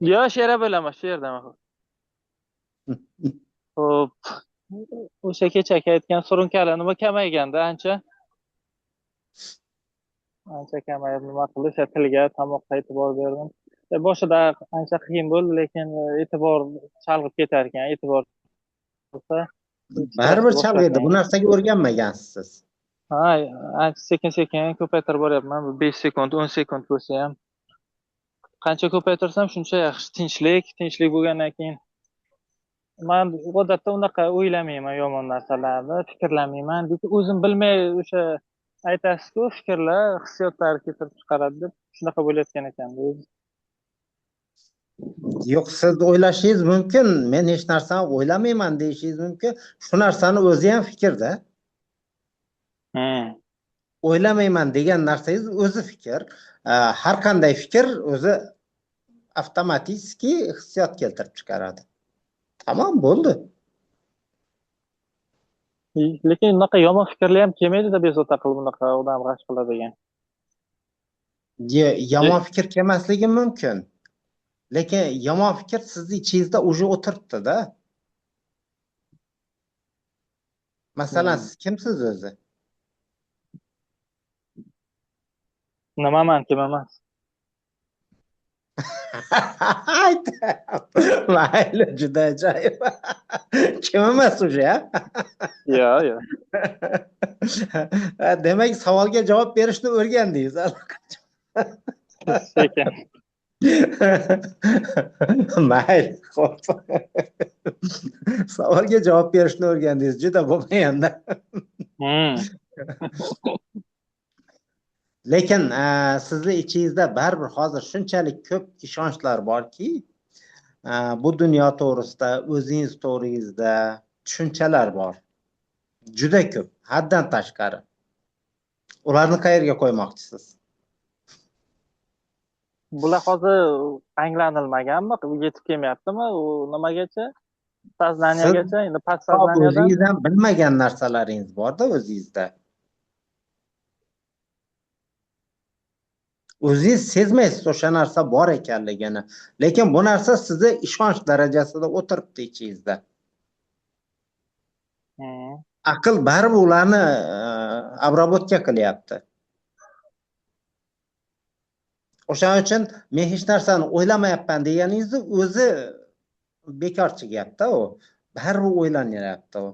Yo, she'ra bo'laman, shu yerdaman. Xo'p. O'sha kechagi aytgan surunkali nima kamayganda ancha. Ancha kamayib nima qildi, o'sha tilga, tomoqqa e'tibor berdim. Boshida ancha qiyin bo'ldi, lekin e'tibor chalg'ib ketar ekan, e'tibor qilsa titrashni Baribir chalg'iydi. boshlaysan. Bu narsaga o'rganmagansiz siz. Ha, ancha sekin-sekin ko'paytirib boryapman. 5 sekund, 10 sekund bo'lsa ham. Qancha ko'paytirsam shuncha yaxshi. Tinchlik bo'lgandan keyin man odatda unaqa o'ylamayman yomon narsalarni, fikrlamayman. Lekin o'zim bilmay o'sha aytasiz-ku, fikrlar hissiyotlarni keltirib chiqaradi deb shunaqa bo'layotgan ekan. Yo'q, siz o'ylashingiz mumkin. Men hech narsani o'ylamayman deyishingiz mumkin. Shu narsani o'zi ham fikrda. Hmm. O'ylamayman degan narsangiz o'zi fikr. Har qanday fikr o'zi avtomatikki hissiyot keltirib chiqaradi. Tamom, bo'ldi. Lekin unaqa yomon fikrlar ham kelmaydi-da, bezovta qilib unaqa odam g'ash qiladigan. Yomon fikr kelmasligi mumkin. Lekin yomon fikr sizni ichingizda уже o'tiribdi-da. Masalan, siz kimsiz o'zi? Nimaman, kim emas. Mayli, juda ajoyib. Kim emas уже, a? Yo. Demak, savolga javob berishni o'rgandingiz. Sekin. Mayli, xo'p. Savolga javob berishni o'rgandingiz. Juda bo'lmaganda. Lekin sizni ichingizda baribir hozir shunchalik ko'p ishonchlar borki, bu dunyo to'g'risida, o'zingiz to'g'ringizda tushunchalar bor. Juda ko'p, haddan tashqari. Ularni qayerga qo'ymoqchisiz? Bular hozir anglanilmaganmi? Yetib kelmayaptimi u nimagacha? Soznaniyagacha, endi podsoznaniyadan. O'zingiz ham bilmagan narsalaringiz borda o'zingizda. O'zingiz sezmaysiz o'sha narsa bor ekanligini. Lekin bu narsa sizni ishonch darajasida o'tiribdi ichingizda. Aql baribir ularni обработка qilyapti. O'shaning uchun men hech narsani o'ylamayapman deganingizni o'zi bekorchi gapda u. Baribir o'ylanyapti u.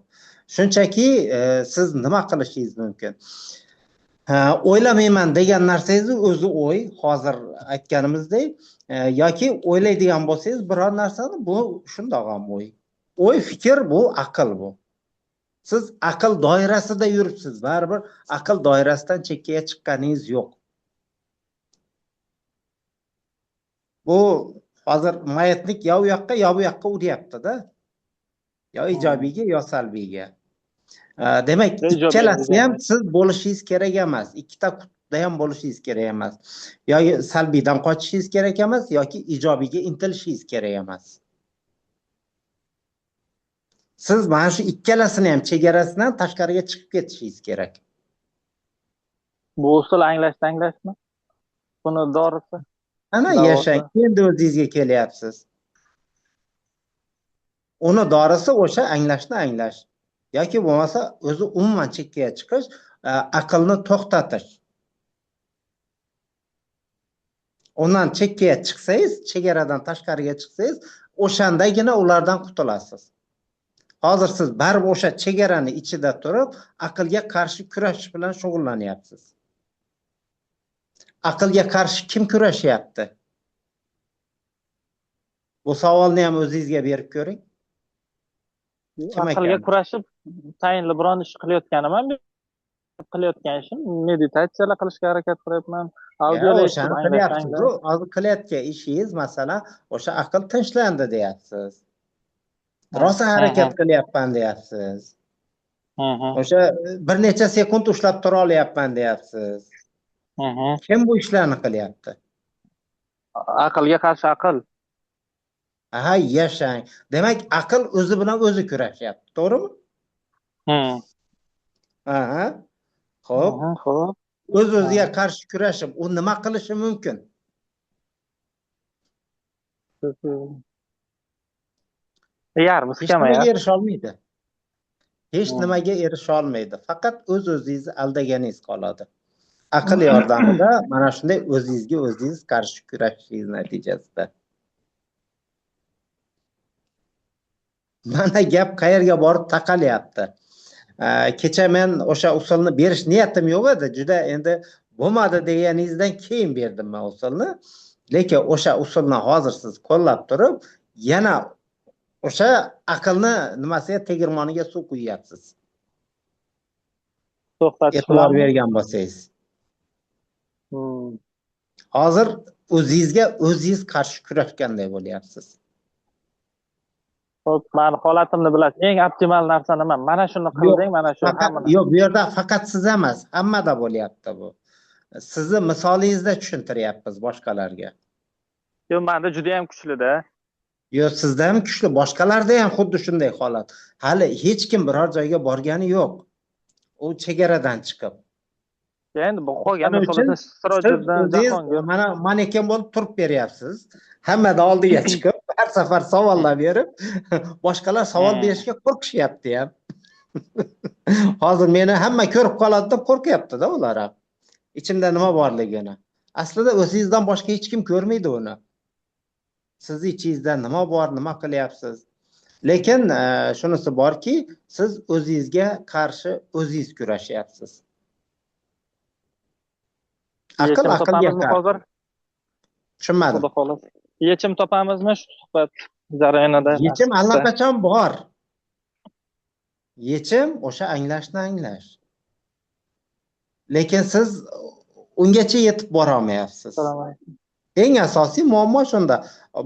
Shunchaki siz nima qilishingiz mumkin? O'ylamayman degan narsangizni o'zi o'y, hozir aytganimizdek, yoki o'ylaydigan bo'lsangiz biror narsani, bu shundoq ham o'y. O'y, fikr bu aql bu. Siz aql doirasida yuribsiz, baribir aql doirasidan chekkaga chiqqaningiz yo'q. Bu hozir mayyatlik yo u yoqqa yo bu yoqqa uryapti-da. Yo ijobiyga yo salbiyga. Demak, ikkalasi ham siz bo'lishingiz kerak emas. Ikkita qutbda ham bo'lishingiz kerak emas. Yoki salbiydan qochishingiz kerak emas, yoki ijobiyga intilishingiz kerak emas. Siz mana shu ikkalasini ham chegarasidan tashqariga chiqib ketishingiz kerak. Bu usul anglashmi? Buni dorisi. Ana yashang, endi o'zingizga kelyapsiz. Uni dorisi o'sha anglashni anglash. Yoki bo'lmasa o'zi umuman chekkaga chiqish, aqlni to'xtatish. Undan chekkaga chiqsangiz, chegaradan tashqariga chiqsangiz, o'shandagina ulardan qutulasiz. Hozir siz baribir o'sha chegarani ichida turib, aqlga qarshi kurashish bilan shug'ullanyapsiz. Aqlga qarshi kim kurashyapti? Bu savolni ham o'zingizga berib ko'ring. Aqlga kurashib, tayinli biron ish qilayotganim, qilayotgan ishim meditatsiyalar qilishga harakat qilyapman. O'shani qilyapsiz. Hozir qilayotgan ishingiz, masalan, o'sha aql tinchlandi deyapsiz. Rosa harakat qilyapman deyapsiz. O'sha bir necha sekund ushlab tura olyapman deyapsiz. Kim bu ishlarni qilyapti? Aqlga qarshi aql. Aha, yashang. Demak, aql o'zi bilan o'zi kurashyapti, to'g'rimi? Aha. Xo'p. O'z-o'ziga qarshi kurashib, u nima qilishi mumkin? Yarmisi Hech kamayar. nimaga erisha olmaydi. Hech Hmm. nimaga erisha olmaydi. Faqat o'z-o'zingizni aldaganingiz qoladi. Aql yordamida mana shunday o'zingizga o'zingiz qarshi kurashishingiz natijasida. Mana gap qayerga borib taqalyapti. Kecha men o'sha usulni berish niyatim yo'q edi. Juda endi bo'lmadi deganingizdan keyin berdim men usulni. Lekin o'sha usulni hozir siz qo'llab turib, yana o'sha aqlni nimasiga tegirmoniga suv quyyapsiz. To'xtatish E'tibor bilanmi? bergan bo'lsangiz. Hmm. Hozir o'zingizga o'zingiz qarshi kurashganday bo'lyapsiz. Xo'p, mani holatimni bilasiz. Eng optimal narsa nima? Mana shuni qilding, mana shu hammani. Yo'q, bu yerda faqat siz emas, hammada bo'lyapti bu. Sizni misolingizda tushuntiryapmiz boshqalarga. Yo'q, menda juda ham kuchli-da. Yo'q, sizda ham kuchli, boshqalarda ham xuddi shunday holat. Hali hech kim biror joyga borgani yo'q. U chegaradan chiqib. Endi bu qolgan Shuning uchun masalada siz Sirojiddin, o'zingiz Jahongir. mana maneken bo'lib turib beryapsiz. Hammada oldiga chiqib, har safar savollar berib, boshqalar savol berishga qo'rqishyapti ham. Hozir meni hamma ko'rib qoladi deb qo'rqyapti-da ular ham. Ichimda nima borligini. Aslida o'zingizdan boshqa hech kim ko'rmaydi uni. Sizni ichingizda nima bor, nima qilyapsiz? Lekin shunisi borki, siz o'zingizga qarshi o'zingiz kurashyapsiz. Aql aqlga qarshi. Tushunmadim. Xudo xolos. Yechim topamizmi shu suhbat jarayonida? Yechim allaqachon bor. Yechim o'sha anglashni anglash. Lekin siz ungacha yetib bora olmayapsiz. Eng asosiy muammo shunda.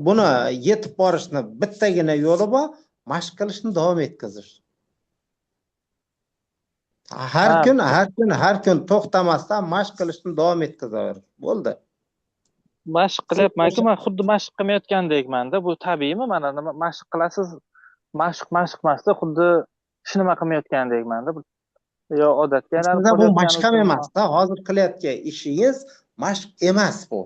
Buni yetib borishni bittagina yo'li bor, mashq qilishni davom etkazish. Har kun to'xtamasdan mashq qilishni davom etkazaverish. Bo'ldi. Mashq qilyapman-ku, men xuddi mashq qilmayotgandekman-da. Bu tabiiymi? Mana nima mashq qilasiz? Mashq emasda, xuddi hech nima qilmayotgandekman-da. Yo odatga aylanib qolyapti. Bu qolyotgan mashq ham emas-da. Hozir qilayotgan ishingiz mashq emas bu.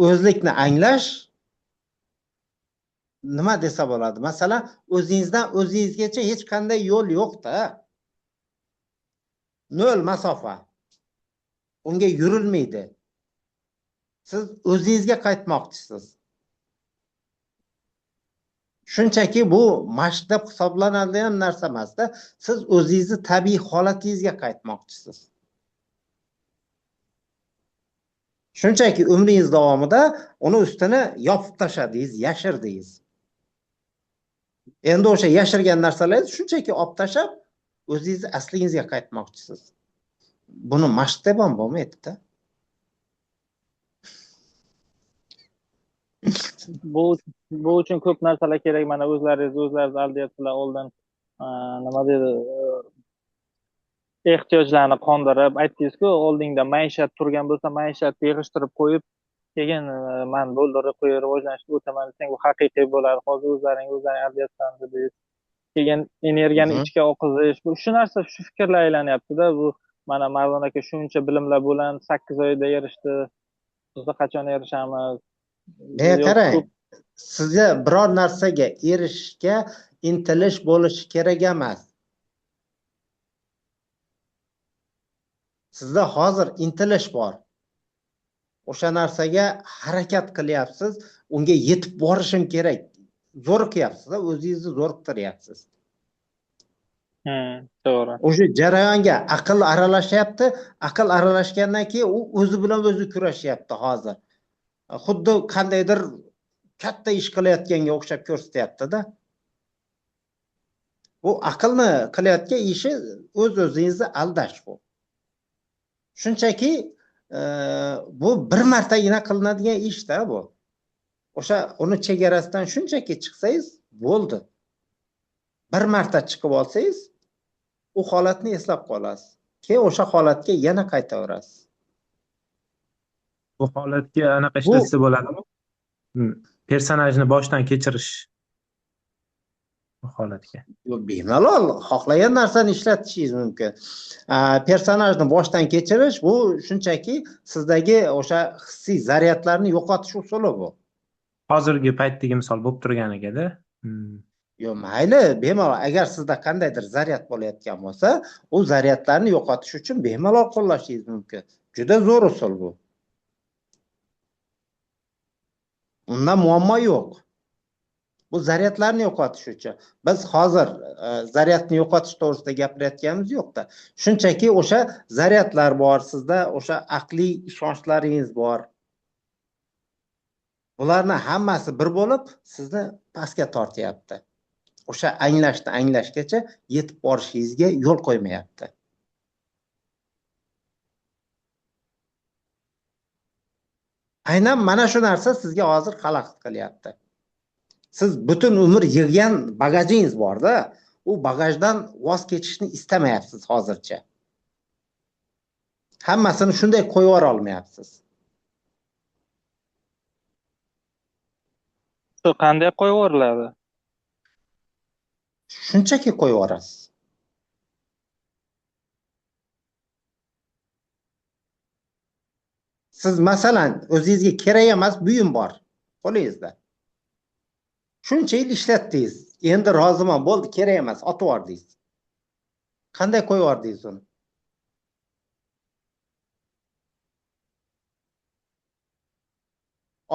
O'zlikni anglash nima desa bo'ladi? Masalan, o'zingizdan o'zingizgacha hech qanday yo'l yo'q-da. Nol masofa. Unga yurilmaydi. Siz o'zingizga qaytmoqchisiz. Shunchaki bu mashq deb hisoblanadigan narsa emas-da. Siz o'zingizni tabiiy holatingizga qaytmoqchisiz. Shunchaki umringiz davomida uni ustini yopib tashladingiz, yashirdingiz. Endi o'sha yashirgan narsalarni shunchaki olib tashlab, o'zingizni aslingizga qaytmoqchisiz. Buni mashq deb ham bo'lmaydi-da. Bu uchun ko'p narsalar kerak. Mana o'zlaringiz aldayapsizlar oldin. Nima deydi? Ehtiyojlarni qondirib, aytdingiz-ku, oldingda maishat turgan bo'lsa, maishatni yig'ishtirib qo'yib, keyin men bo'ldirib qo'yib rivojlanishga o'taman desang, bu haqiqiy bo'ladi. Hozir o'zlaring aldayapsan dedingiz. Keyin energiyani ichga oqizish, bu shu narsa, shu fikrlar aylanyapti-da. Bu mana Mardon aka shuncha bilimlar bilan 8 oyda erishdi. Biz qachon erishamiz? Qarang, sizga biror narsaga erishishga intilish bo'lishi kerak emas. Sizda hozir intilish bor. O'sha narsaga harakat qilyapsiz, unga yetib borishim kerak. Zo'riqyapsiz-da, o'zingizni zo'riqtiryapsiz. To'g'ri. O'sha jarayonga aql aralashyapti. Aql aralashgandan keyin u o'zi bilan o'zi kurashyapti hozir. Xuddi qandaydir katta ish qilayotganga o'xshab ko'rsatyapti-da. Bu aqlni qilayotgan ishi o'z-o'zingizni aldash bu. Shunchaki bu bir martagina qilinadigan ish-da bu. O'sha uni chegarasidan shunchaki chiqsangiz bo'ldi. Bir marta chiqib olsangiz, u holatni eslab qolasiz. Keyin o'sha holatga yana qaytaverasiz. Bu holatga anaqa ishlatsa bo'ladimi? Personajni boshdan kechirish. bu holatga? Bemalol xohlagan narsani ishlatishingiz mumkin. Personajni boshdan kechirish bu shunchaki sizdagi o'sha hissiy zaryadlarni yo'qotish usuli bu. Hozirgi paytdagi misol bo'lib turganigada. Yo'q, mayli, bemalol agar sizda qandaydir zaryad bo'layotgan bo'lsa, u zaryadlarni yo'qotish uchun bemalol qo'llashingiz mumkin. Juda zo'r usul bu. Unda muammo yo'q. Bu zaryadlarni yo'qotish uchun. Biz hozir zaryadni yo'qotish to'g'risida gapirayotganimiz yo'q-da. Shunchaki o'sha zaryadlar bor, sizda o'sha aqliy ishonchlaringiz bor. Bularning hammasi bir bo'lib sizni pastga tortyapti. O'sha anglashgacha yetib borishingizga yo'l qo'ymayapti. Aynan mana shu narsa sizga hozir xalaqit qilyapti. Siz butun umr yig'gan bagajingiz bor-da, u bagajdan voz kechishni istamayapsiz hozircha. Hammasini shunday qo'yib yubora olmayapsiz. Qanday qo'yib yuboriladi? Shunchaki qo'yib yuborasiz. Siz masalan o'zingizga kerak emas buyum bor qo'lingizda. Shuncha yil ishlatdingiz. Endi roziman, bo'ldi, kerak emas, otib yubordingiz. Qanday qo'yib yubordingiz uni?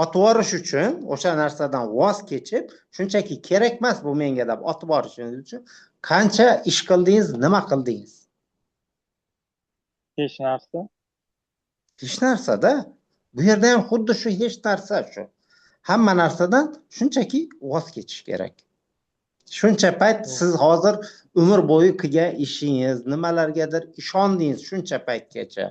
Otib yuborish uchun o'sha narsadan voz kechib, shunchaki kerak emas bu menga deb otib yuborishingiz uchun qancha ish qildingiz, nima qildingiz? Hech narsa. Hech narsa-da. Bu yerda ham xuddi shu hech narsa shu. Hamma narsadan shunchaki voz kechish kerak. Shuncha payt siz hozir umr bo'yi qilgan ishingiz, nimalargadir ishondingiz shuncha paytgacha.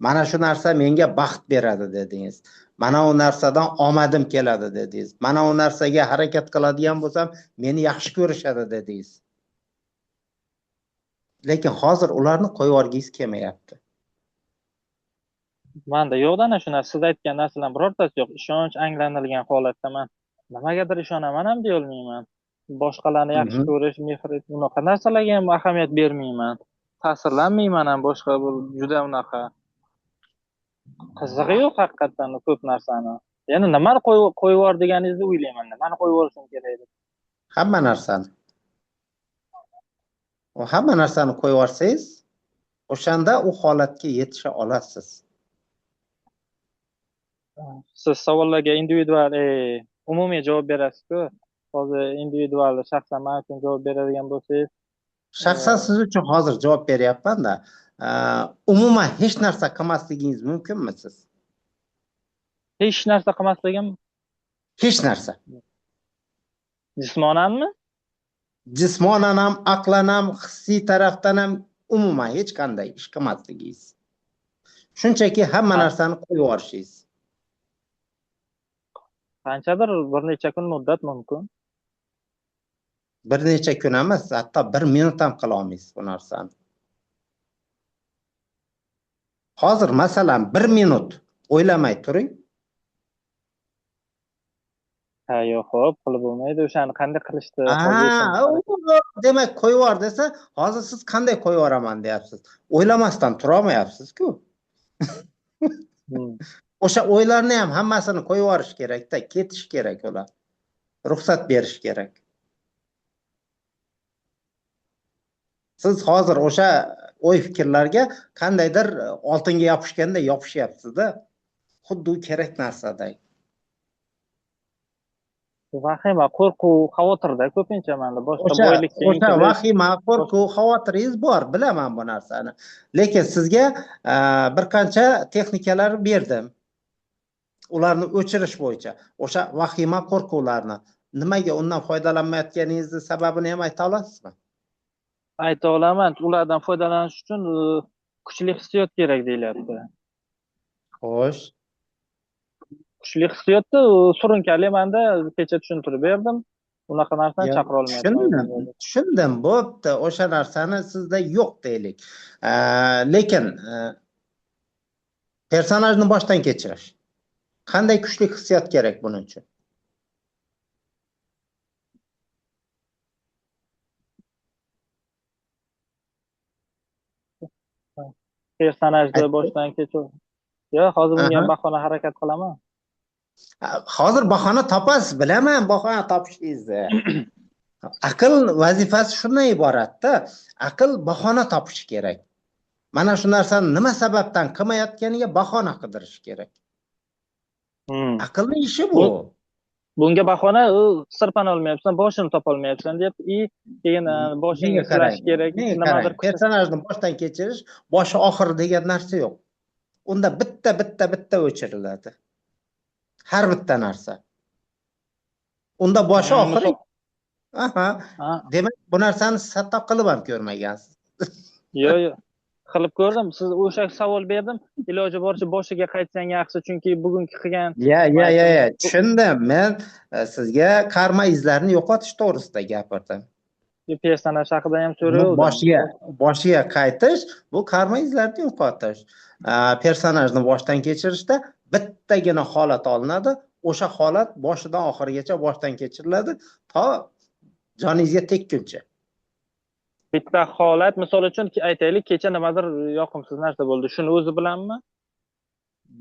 Mana shu narsa menga baxt beradi dedingiz. Mana u narsadan omadim keladi dedingiz. Mana u narsaga harakat qiladigan bo'lsam, meni yaxshi ko'rishadi dedingiz. Lekin hozir ularni qo'yib yuborgingiz kelmayapti. Menda yo'q-da ana shu narsa. Siz aytgan narsalarning birortasi yo'q. Ishonch anglanilgan holatda men nimagadir ishonaman ham deya olmayman. Boshqalarni yaxshi ko'rish, mehr, bunaqa narsalarga ham ahamiyat bermayman. Ta'sirlanmayman ham boshqa bu juda unaqa. Qizig'i yo'q haqiqatan ko'p narsani. Yana nimani qo'yib yubor deganingizni o'ylayman. Nimani qo'yib yuborishim kerak deb. Hamma narsani. Hamma narsani qo'yib yuborsangiz, o'shanda u holatga yetisha olasiz. Siz savollarga individual, umumiy javob berasiz-ku. Hozir individual shaxsan men uchun javob beradigan bo'lsangiz, shaxsan siz uchun hozir javob beryapman-da. Umuman hech narsa qilmasligingiz mumkinmi siz? Hech narsa qilmasligim? Hech narsa. Jismonanmi? Jismonan ham, aqlan ham, hissiy tarafdan ham umuman hech qanday ish qilmasligingiz. Shunchaki hamma narsani qo'yib yuborishingiz. Qanchadir bir necha kun muddat mumkin. Bir necha kun emas, hatto 1 minut ham qila olmaysiz bu narsani. Hozir masalan 1 minut o'ylamay turing. Ha, yo'q, xo'p, qilib bo'lmaydi. O'shani qanday qilishdi? Demak, qo'yib yubor desa, hozir siz qanday qo'yib yuboraman deyapsiz. O'ylamasdan tura olmayapsiz-ku. O'sha o'ylarni ham hammasini qo'yib yuborish kerak-da, ketish kerak ular. Ruxsat berish kerak. Siz hozir o'sha o'y fikrlarga qandaydir oltinga yopishganda yopishyapsiz-da. Xuddi u kerak narsaday. Vahima, qo'rquv, xavotirda ko'pincha menda boshqa boylikka o'sha vahima, qo'rquv, xavotiringiz bor, bilaman bu narsani. Lekin sizga bir qancha texnikalar berdim. Ularni o'chirish bo'yicha. O'sha vahima, qo'rquvlarni nimaga undan foydalanmayotganingizni sababini ham ayta olasizmi? Ayta olaman. Ulardan foydalanish uchun kuchli hissiyot kerak deyilyapti. Xo'sh. Kuchli hissiyotni surunkali menda kecha tushuntirib berdim. Unaqa narsani chaqira olmayapman. Tushundim, bo'pti. O'sha narsani sizda yo'q deylik. Lekin personajni boshdan kechirish. Qanday kuchli hissiyot kerak buning uchun? Personajni boshdan kechir. Yo'q, hozir bunga Aha. bahona harakat qilaman. Hozir bahona topasiz, bilaman bahona topishingizni. Aql vazifasi shundan iboratda, aql bahona topishi kerak. Mana shu narsani nima sababdan qilmayotganiga bahona qidirish kerak. Aqlning ishi bu. Bunga bahona u sirpan olmayapsan, boshini topolmayapsan deb, keyin boshingni silash kerak, nimadir personajni boshdan kechirish, boshi oxiri degan narsa yo'q. Unda bitta o'chiriladi. Har bitta narsa. Unda boshi oxiri. Aha. Demak, bu narsani hatto qilib ham ko'rmagansiz. Yo'q. Qilib ko'rdim. Siz o'sha savol berdim. Iloji boricha boshiga qaytsang yaxshi, chunki bugungi qilgan. Ya. Tushundim. Men sizga karma izlarini yo'qotish to'g'risida gapirdim. Personaj haqida ham so'raydim. Boshiga qaytish bu karma izlarini yo'qotish. Personajni boshdan kechirishda bittagina holat olinadi. O'sha holat boshidan oxirigacha boshdan kechiriladi to joningizga tekkuncha. Bitta holat, misol uchun aytaylik, kecha nimadir yoqimsiz narsa bo'ldi. Shuni o'zi bilanmi?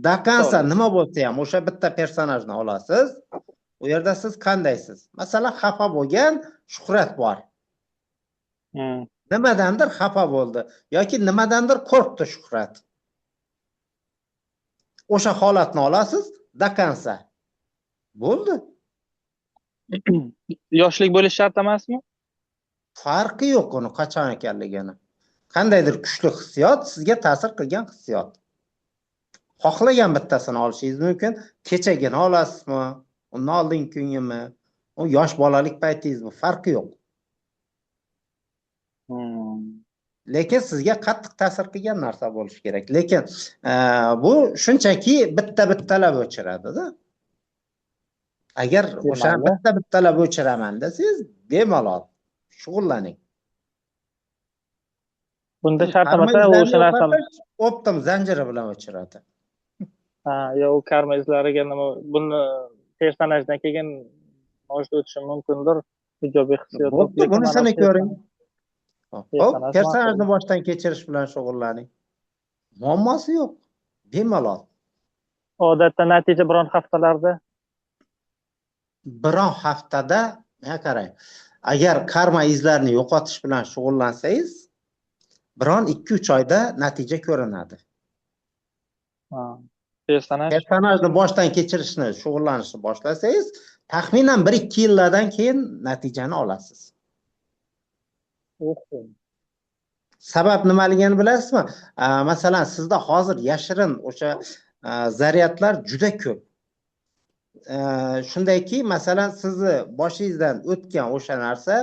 Dakansa nima bo'lsa ham o'sha bitta personajni olasiz. U yerda siz qandaysiz? Masalan, xafa bo'lgan Shuhrat bor. Nimadandir xafa bo'ldi yoki nimadandir qo'rqdi Shuhrat. O'sha holatni olasiz, dakansa. Bo'ldi. Yoshlik bo'lish shart emasmi? Farqi yo'q uni qachon ekanligini. Qandaydir kuchli hissiyot sizga ta'sir qilgan hissiyot. Xohlagan bittasini olishingiz mumkin. Kechagina olasizmi? Undan oldingi kungimi? U yosh bolalik paytingizmi? Farqi yo'q. Lekin sizga qattiq ta'sir qilgan narsa bo'lishi kerak. Lekin bu shunchaki bittalab o'chiradi-da. Agar o'sha bittalab o'chiraman desangiz, bemalol shug'ullaning. Bunda shart emas, o'sha narsani optim zanjiri bilan o'chiradi. Yo'q, karma izlariga nima, buni personajdan keyin o'sha o'tishi mumkindir. Ijobiy hissiyot. Bunisini ko'ring. Personajni boshdan kechirish bilan shug'ullaning. Muammosi yo'q. Bemalol. Odatda natija biron haftada, qarang. Agar karma izlarini yo'qotish bilan shug'ullansangiz, biron 2-3 oyda natija ko'rinadi. Personajni boshdan kechirishni, shug'ullanishni boshlasangiz, taxminan 1-2 yillardan keyin natijani olasiz. Sabab nimaligini bilasizmi? Masalan, sizda hozir yashirin o'sha zaryadlar juda ko'p. Shundayki, masalan, sizni boshingizdan o'tgan o'sha narsa,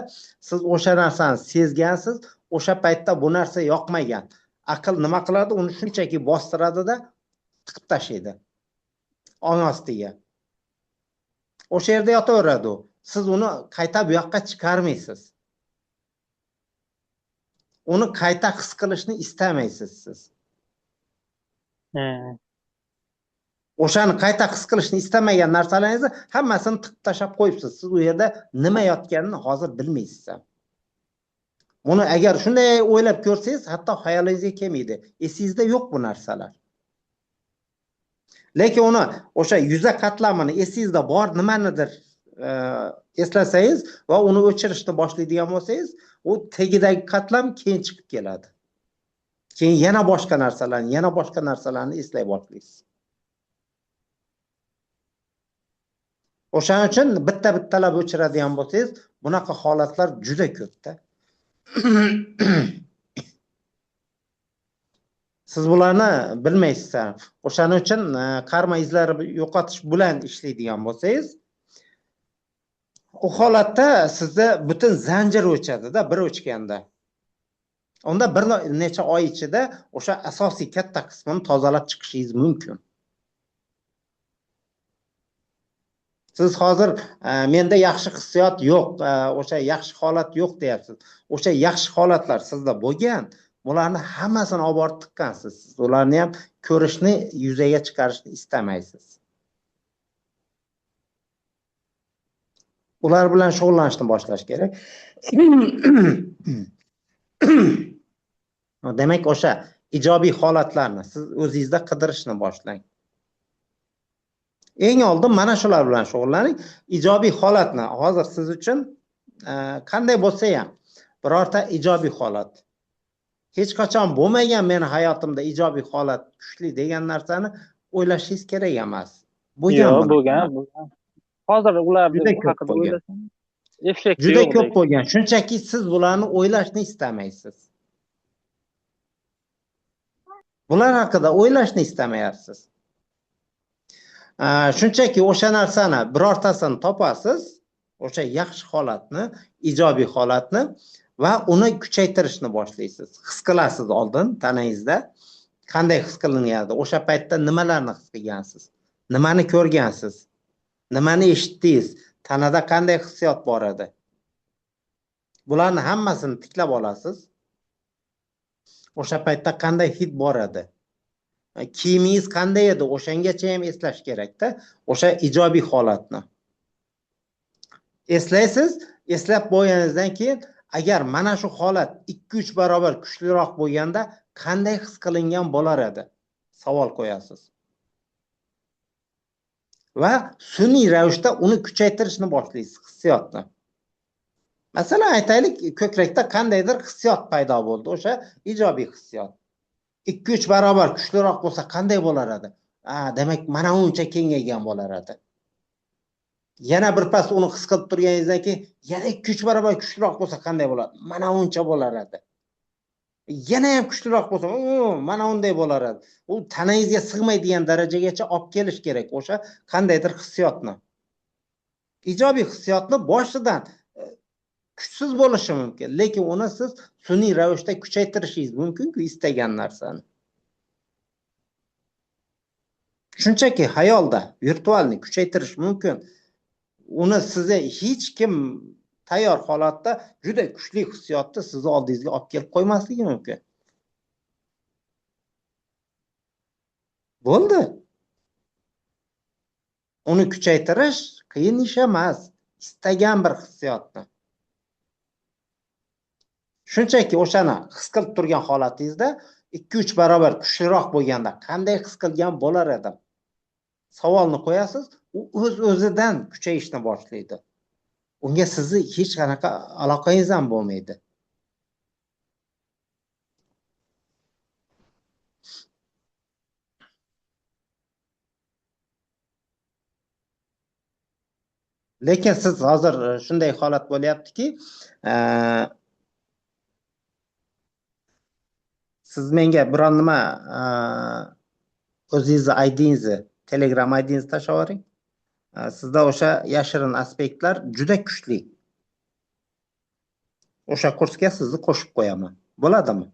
siz o'sha narsani sezgansiz, o'sha paytda bu narsa yoqmagan. Aql nima qiladi? Uni shunchaki bostiradi-da, tiqib tashlaydi. Ong ostiga. O'sha yerda yotaveradi u. Siz uni qayta bu yoqqa chiqarmaysiz. Uni qayta his qilishni istamaysiz siz. O'shani qayta his qilishni istamagan narsalaringizni hammasini tiqib tashlab qo'yibsiz. Siz u yerda nima yotganini hozir bilmaysiz ham. Uni agar shunday o'ylab ko'rsangiz, hatto xayolingizga kelmaydi. Esingizda yo'q bu narsalar. Lekin uni o'sha yuza qatlamini esingizda bor nimanidir eslasangiz va uni o'chirishni boshlaydigan bo'lsangiz, u tagidagi qatlam keyin chiqib keladi. Keyin yana boshqa narsalarni eslay boshlaysiz. O'shaning uchun bittalab o'chiradigan bo'lsangiz, bunaqa holatlar juda ko'pda. Siz bularni bilmaysiz. O'shaning uchun karma izlari yo'qotish bilan ishlaydigan bo'lsangiz, u holatda sizda butun zanjir o'chadi-da, bir o'chganda. Unda bir necha oy ichida o'sha asosiy katta qismini tozalab chiqishingiz mumkin. Siz hozir menda yaxshi hissiyot yo'q, o'sha yaxshi holat yo'q deyapsiz. O'sha yaxshi holatlar sizda bo'lgan, bularni hammasini olib borib tiqqansiz. Siz ularni ham ko'rishni, yuzaga chiqarishni istamaysiz. Ular bilan shug'ullanishni boshlash kerak. Demak, o'sha ijobiy holatlarni siz o'zingizda qidirishni boshlang. Eng oldin mana shular bilan shug'ullaning. Ijobiy holatni hozir siz uchun qanday bo'lsa ham birorta ijobiy holat, hech qachon bo'lmagan meni hayotimda ijobiy holat kuchli degan narsani o'ylashingiz kerak emas. Yo'q, bo'lgan. Hozir ularni Juda ko'p haqida bo'lgan. o'ylasam, effekti Juda yo'q. ko'p bo'lgan. Shunchaki siz bularni o'ylashni istamaysiz. Bular haqida o'ylashni istamayapsiz. Shunchaki o'sha narsani birortasini topasiz, o'sha yaxshi holatni, ijobiy holatni va uni kuchaytirishni boshlaysiz. His qilasiz oldin tanangizda qanday his qilinadi, o'sha paytda nimalarni his qilgansiz, nimani ko'rgansiz, nimani eshitdingiz, tanada qanday hissiyot bor edi. Bularni hammasini tiklab olasiz. O'sha paytda qanday hid bor edi. Kiyimingiz qanday edi, o'shangacha ham eslash kerakda, o'sha ijobiy holatni. Eslaysiz, eslab bo'lganingizdan keyin agar mana shu holat 2-3 barobar kuchliroq bo'lganda qanday his qilingan bo'lar edi? Savol qo'yasiz. Va sun'iy ravishda uni kuchaytirishni boshlaysiz, hissiyotni. Masalan, aytaylik, ko'krakda qandaydir hissiyot paydo bo'ldi, o'sha ijobiy hissiyot. 2-3 barobar kuchliroq bo'lsa qanday bo'lar edi? Demak, mana uncha kengaygan bo'lar edi. Yana bir pas uni his qilib turganingizdan keyin yana 2-3 barobar kuchliroq bo'lsa qanday bo'ladi? Mana uncha bo'lar edi. Yana ham kuchliroq bo'lsa, mana unday bo'lar edi. U tanangizga sig'maydigan darajagacha olib kelish kerak o'sha qandaydir hissiyotni. Ijobiy hissiyotni boshidan kuchsiz bo'lishi mumkin, lekin uni siz sun'iy ravishda kuchaytirishingiz mumkin-ku istagan narsani. Shunchaki xayolda virtualni kuchaytirish mumkin. Uni sizga hech kim tayyor holatda juda kuchli hissiyotni sizni oldingizga olib kelib qo'ymasligi mumkin. Bo'ldi. Uni kuchaytirish qiyin ish emas, istagan bir hissiyotni. Shunchaki o'shani his qilib turgan holatingizda 2-3 barobar kuchliroq bo'lganda qanday his qilgan bo'lar edim? Savolni qo'yasiz, u o'z-o'zidan kuchayishni boshlaydi. Unga sizni hech qanaqa aloqangiz ham bo'lmaydi. Lekin siz hozir shunday holat bo'lyaptiki, siz menga biron nima o'zingizni ID'ingizni, Telegram ID'ingizni tashlab yuboring. Sizda o'sha yashirin aspektlar juda kuchli. O'sha kursga sizni qo'shib qo'yaman. Bo'ladimi?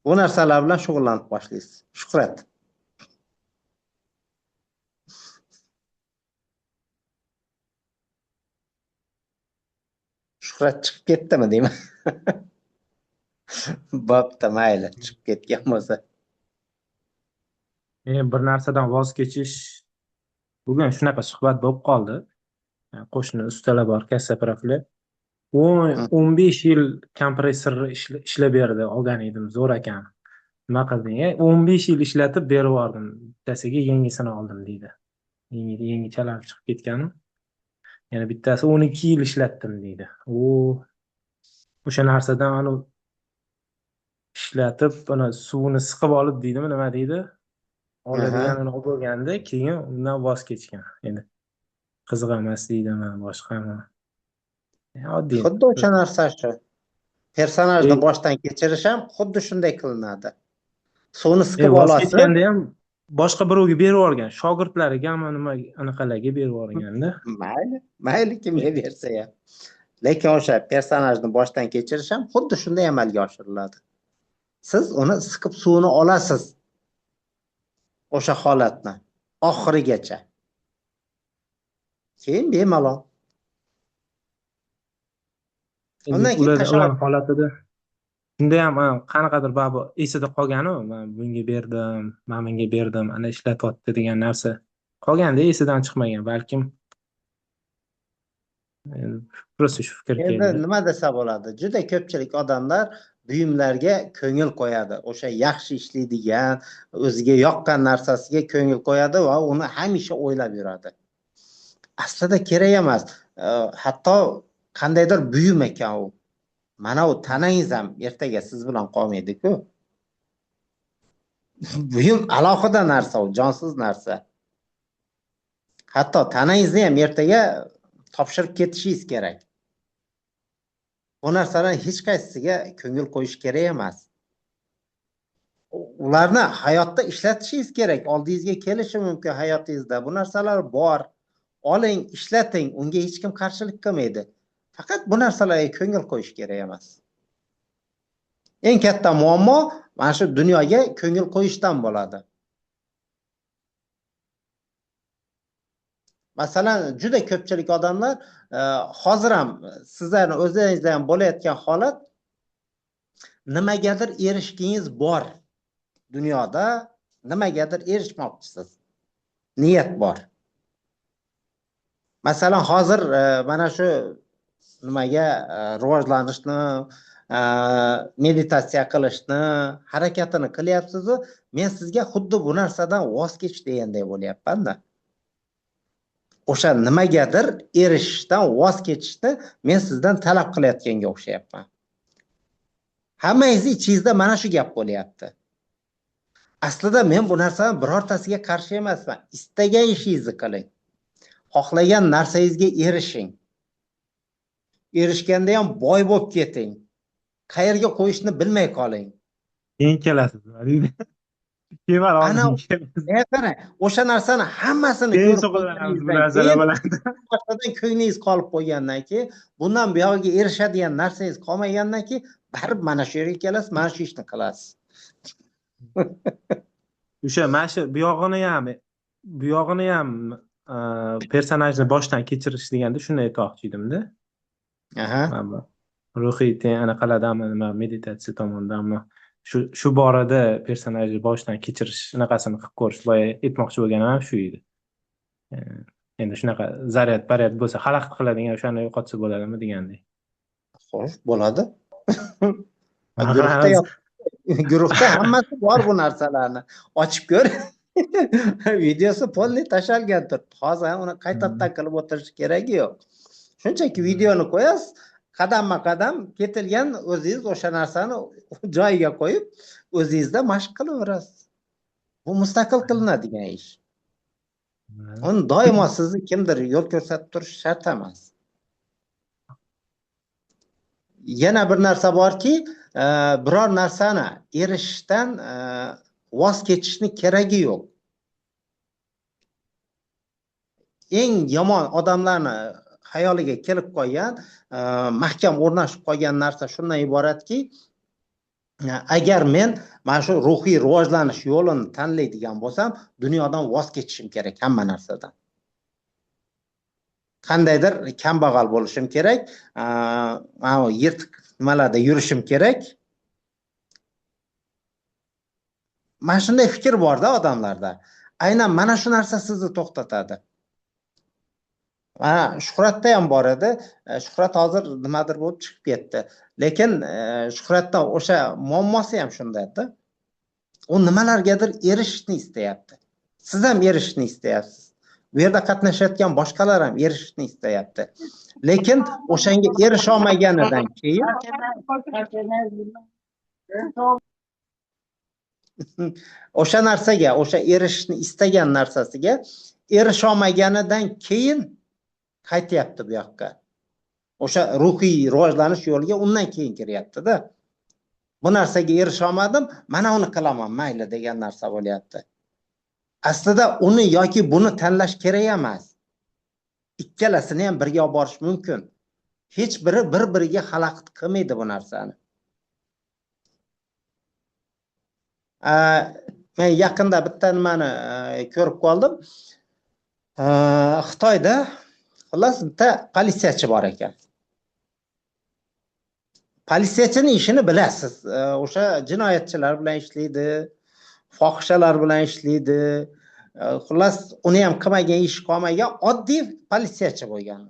Bu narsalar bilan shug'ullanib boshlaysiz. Shuhrat. Shuhrat chiqib ketdimi deyman. Bo'pti, mayli, chiqib ketgan bo'lsa. Bir narsadan voz kechish. Bugun shunaqa suhbat bo'lib qoldi. Qo'shni ustalar bor, kassa profili. 15 yil kompressorni ishlab berdi, olgan edim, zo'r ekan. Nima qilding? 15 yil ishlatib berib yubordim. Bittasiga yangisini oldim deydi. Yangi chalab chiqib ketganim. Yana bittasi 12 yil ishlatdim deydi. O'sha narsadan anu ishlatib, buni suvini siqib olib deydimi, nima deydi? Oladiganini olib bo'lganda, keyin undan voz kechgan. Endi qiziq emas deydimi, boshqami? Oddiy. Xuddi o'sha narsa shu. Personajni boshdan kechirish ham xuddi shunday qilinadi. Suvni siqib olasiz. Kechganda ham boshqa birovga berib yuborgan, shogirdlariga ham nima anaqalarga berib yuborganda. Mayli kimga bersa ham. Lekin o'sha personajni boshdan kechirish ham xuddi shunday amalga oshiriladi. Siz uni siqib suvini olasiz. O'sha holatni oxirigacha. Keyin bemalol. Undan keyin holatida shunda ham qanaqadir babu esida qolganu, men bunga berdim, men menga berdim, ana ishlatyapti degan narsa qolganda esidan chiqmagan, balkim prosta shu fikr keldi. Endi nima desa bo'ladi? Juda ko'pchilik odamlar buyumlarga ko'ngil qo'yadi. O'sha yaxshi ishlaydigan, o'ziga yoqqan narsasiga ko'ngil qo'yadi va uni hamisha o'ylab yuradi. Aslida kerak emas. Hatto qandaydir buyum ekan u. Mana u tanangiz ham ertaga siz bilan qolmaydi-ku. Buyum alohida narsa, u jonsiz narsa. Hatto tanangizni ham ertaga topshirib ketishingiz kerak. Bu narsalarning hech qaysisiga ko'ngil qo'yish kerak emas. Ularni hayotda ishlatishingiz kerak. Oldingizga kelishi mumkin hayotingizda. Bu narsalar bor. Oling, ishlating, unga hech kim qarshilik qilmaydi. Faqat bu narsalarga ko'ngil qo'yish kerak emas. Eng katta muammo mana shu dunyoga ko'ngil qo'yishdan bo'ladi. Masalan, juda ko'pchilik odamlar hozir ham sizlarni o'zingizda ham bo'layotgan holat, nimagadir erishgingiz bor. Dunyoda nimagadir erishmoqchisiz. Niyat bor. Masalan, hozir mana shu nimaga rivojlanishni, meditatsiya qilishni harakatini qilyapsiz-ku, men sizga xuddi bu narsadan voz kech deganday bo'lyapman-da. O'sha nimagadir erishishdan voz kechishni men sizdan talab qilayotganga o'xshayapman. Hammangizni ichingizda mana shu gap bo'lyapti. Aslida men bu narsadan birortasiga qarshi emasman. Istagan ishingizni qiling. Xohlagan narsangizga erishing. Erishganda ham boy bo'lib keting. Qayerga qo'yishni bilmay qoling. Keyin kelasiz. Ana qarang, o'sha narsani hammasini ko'rib ko'nglingiz qolib qo'ygandan keyin, bundan buyog'iga erishadigan narsangiz qolmagandan keyin, baribir mana shu yerga kelasiz, mana shu ishni qilasiz. O'sha mana shu bu yog'ini ham personajni boshdan kechirish deganda shuni aytmoqchi edimda. Aha. Ruhiy anaqalardanmi, nima meditatsiya tomonidanmi shu borada personajni boshdan kechirish shunaqasini qilib ko'rish boya aytmoqchi bo'lganim ham shu edi. Endi shunaqa zaryad bo'lsa, xalaqit qiladigan o'shani yo'qotsa bo'ladimi degandek. Xo'sh, bo'ladi. Guruhda hammasi bor bu narsalarni. Ochib ko'r. Videosi polni tashalgan turibdi. Hozir uni qaytadan qilib o'tirish keragi yo'q. Shunchaki videoni qo'yasiz, qadamma-qadam ketilgan o'zingiz o'sha narsani joyiga qo'yib, o'zingizda mashq qilaverasiz. Bu mustaqil qilinadigan ish. Uni doimo sizni kimdir yo'l ko'rsatib turish shart emas. Yana bir narsa borki, biror narsani erishishdan voz kechishni keragi yo'q. Eng yomon odamlarni xayoliga kelib qolgan, mahkam o'rnashib qolgan narsa shundan iboratki, agar men mana shu ruhiy rivojlanish yo'lini tanlaydigan bo'lsam, dunyodan voz kechishim kerak, hamma narsadan. Qandaydir kambag'al bo'lishim kerak, mana yirtiq nimalarda yurishim kerak. Mana shunday fikr bor-da odamlarda. Aynan mana shu narsa sizni to'xtatadi. Shuhratda ham bor edi. Shuhrat hozir nimadir bo'lib chiqib ketdi. Lekin Shuhratda o'sha muammosi ham shundaydi. U nimalargadir erishishni istayapti. Siz ham erishishni istayapsiz. Bu yerda qatnashayotgan boshqalar ham erishishni istayapti. Lekin o'shanga erisha olmaganidan keyin o'sha narsaga, o'sha erishishni istagan narsasiga erisha olmaganidan keyin qaytyapti bu yoqqa. O'sha ruhiy rivojlanish yo'liga undan keyin kiryapti-da. Bu narsaga erisha olmadim, mana uni qilaman, mayli degan narsa bo'lyapti. Aslida uni yoki buni tanlash kerak emas. Ikkalasini ham birga olib borish mumkin. Hech biri bir-biriga xalaqit qilmaydi bu narsani. Men yaqinda bitta nimani ko'rib qoldim. Xitoyda xullas bitta politsiyachi bor ekan. Politsiyachining ishini bilasiz. O'sha jinoyatchilar bilan ishlaydi, fohishalar bilan ishlaydi. Xullas uni ham qilmagan ish qolmagan oddiy politsiyachi bo'lgan.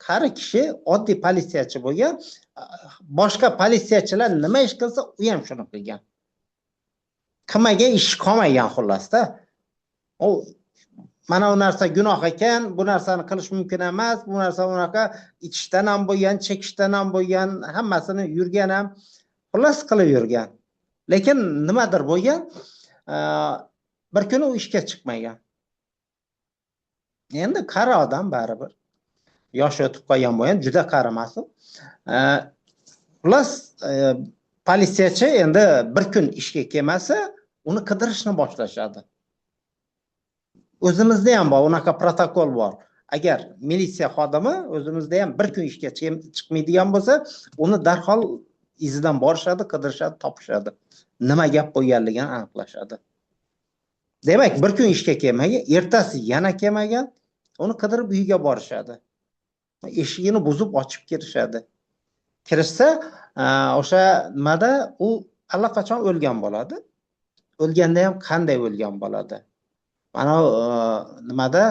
Qari kishi oddiy politsiyachi bo'lgan. boshqa politsiyachilar nima ish qilsa, u ham shuni qilgan. Qilmagan ish qolmagan xullasda. U mana bu narsa gunoh ekan, bu narsani qilish mumkin emas, bu narsa unaqa ichishdan ham bo'lgan, chekishdan ham bo'lgan, hammasini yurgan ham, xullas qilib yurgan. Lekin nimadir bo'lgan, bir kuni u ishga chiqmagan. Endi qari odam baribir. Yoshi o'tib qolgan bo'lgan, juda qari emas u. Xullas, politsiyachi endi bir kun ishga kelmasa, uni qidirishni boshlashadi. O'zimizda ham bor, unaqa protokol bor. Agar militsiya xodimi o'zimizda ham bir kun ishga chiqmaydigan bo'lsa, uni darhol izidan borishadi, qidirishadi, topishadi. Nima gap bo'lganligini aniqlashadi. Demak, bir kun ishga kelmagan, ertasi yana kelmagan, uni qidirib uyiga borishadi. Eshigini buzib ochib kirishadi. Kirishsa, o'sha nimada u allaqachon o'lgan bo'ladi. O'lganda ham qanday o'lgan bo'ladi? Mana nimada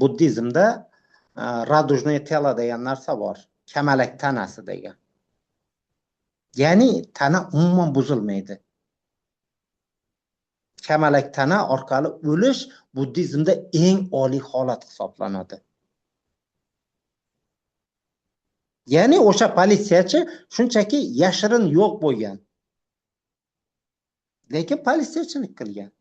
buddizmda radujnoye telo degan narsa bor. Kamalak tanasi degan. Ya'ni tana umuman buzilmaydi. Kamalak tana orqali o'lish buddizmda eng oliy holat hisoblanadi. Ya'ni o'sha politsiyachi shunchaki yashirin yo'q bo'lgan. Lekin politsiyachilik qilgan.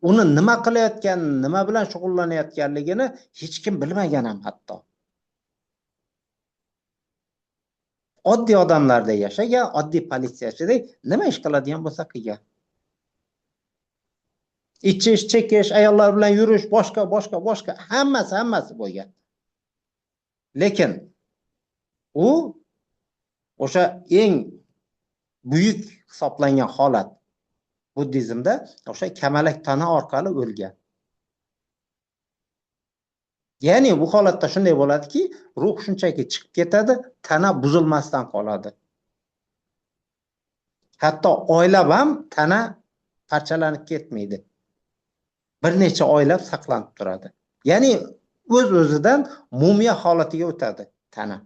Uni nima qilayotgan, nima bilan shug'ullanayotganligini hech kim bilmagan ham hatto. Oddiy odamlarda yashagan, oddiy politsiyachidek nima ish qiladigan bo'lsa qilgan. Ichish, chekish, ayollar bilan yurish, boshqa hammasi bo'lgan. Lekin u o'sha eng buyuk hisoblangan holat buddizmda o'sha kamalak tana orqali o'lgan. Ya'ni bu holatda shunday bo'ladiki, ruh shunchaki chiqib ketadi, tana buzilmasdan qoladi. Hatto oylab ham tana parchalanib ketmaydi. Bir necha oylab saqlanib turadi. Ya'ni o'z-o'zidan mumiya holatiga o'tadi tana.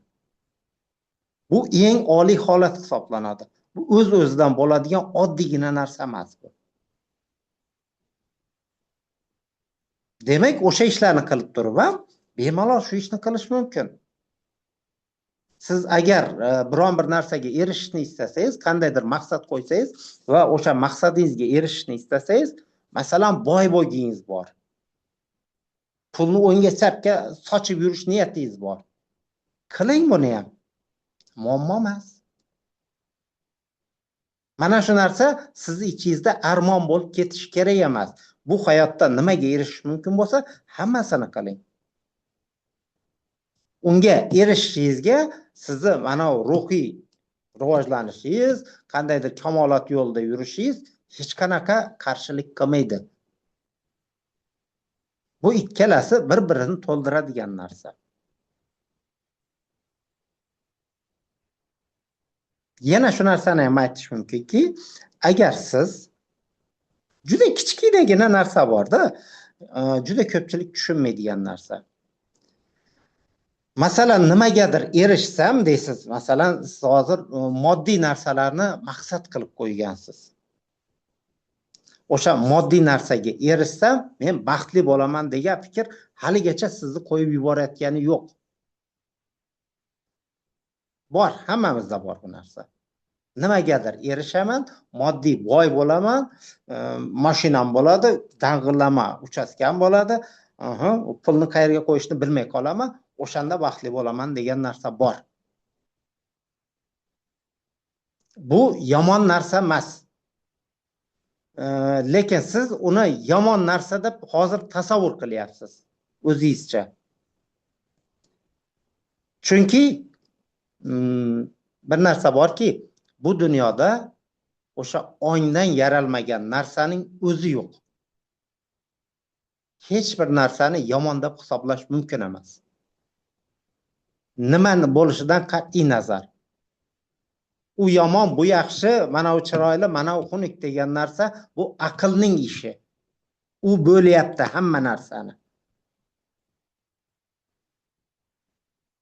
Bu eng oliy holat hisoblanadi. Bu o'z-o'zidan bo'ladigan oddiygina narsa emas bu. Demak, o'sha ishlarni qilib turib ham bemalol shu ishni qilish mumkin. Siz agar biron bir narsaga erishishni istasangiz, qandaydir maqsad qo'ysangiz va o'sha maqsadingizga erishishni istasangiz, masalan, boy bo'lgingiz bor. Pulni o'ngga chapga sochib yurish niyatingiz bor. Qiling buni ham. Muammo emas. Mana shu narsa sizni ichingizda armon bo'lib ketishi kerak emas. Bu hayotda nimaga erishish mumkin bo'lsa, hammasini qiling. Unga erishishingizga sizni mana ruhiy rivojlanishingiz, qandaydir kamolot yo'lida yurishingiz hech qanaqa qarshilik qilmaydi. Bu ikkalasi bir-birini to'ldiradigan narsa. Yana shu narsani ham aytish mumkinki, agar siz juda kichkinagina narsa borda, juda ko'pchilik tushunmaydigan narsa. Masalan, nimagadir erishsam deysiz, masalan, siz hozir moddiy narsalarni maqsad qilib qo'ygansiz. O'sha moddiy narsaga erishsam, men baxtli bo'laman degan fikr haligacha sizni qo'yib yuborayotgani yo'q. Bor, hammamizda bor bu narsa. Nimagadir erishaman, moddiy boy bo'laman, mashinam bo'ladi, dang'illama uchastkam bo'ladi, pulni qayerga qo'yishni bilmay qolaman, o'shanda baxtli bo'laman degan narsa bor. Bu yomon narsa emas. Lekin siz uni yomon narsa deb hozir tasavvur qilyapsiz o'zingizcha. Chunki bir narsa borki, bu dunyoda o'sha ongdan yaralmagan narsaning o'zi yo'q. Hech bir narsani yomon deb hisoblash mumkin emas. Nimani bo'lishidan qat'iy nazar. U yomon, bu yaxshi, mana u chiroyli, mana u xunuk degan narsa bu aqlning ishi. U bo'lyapti hamma narsani.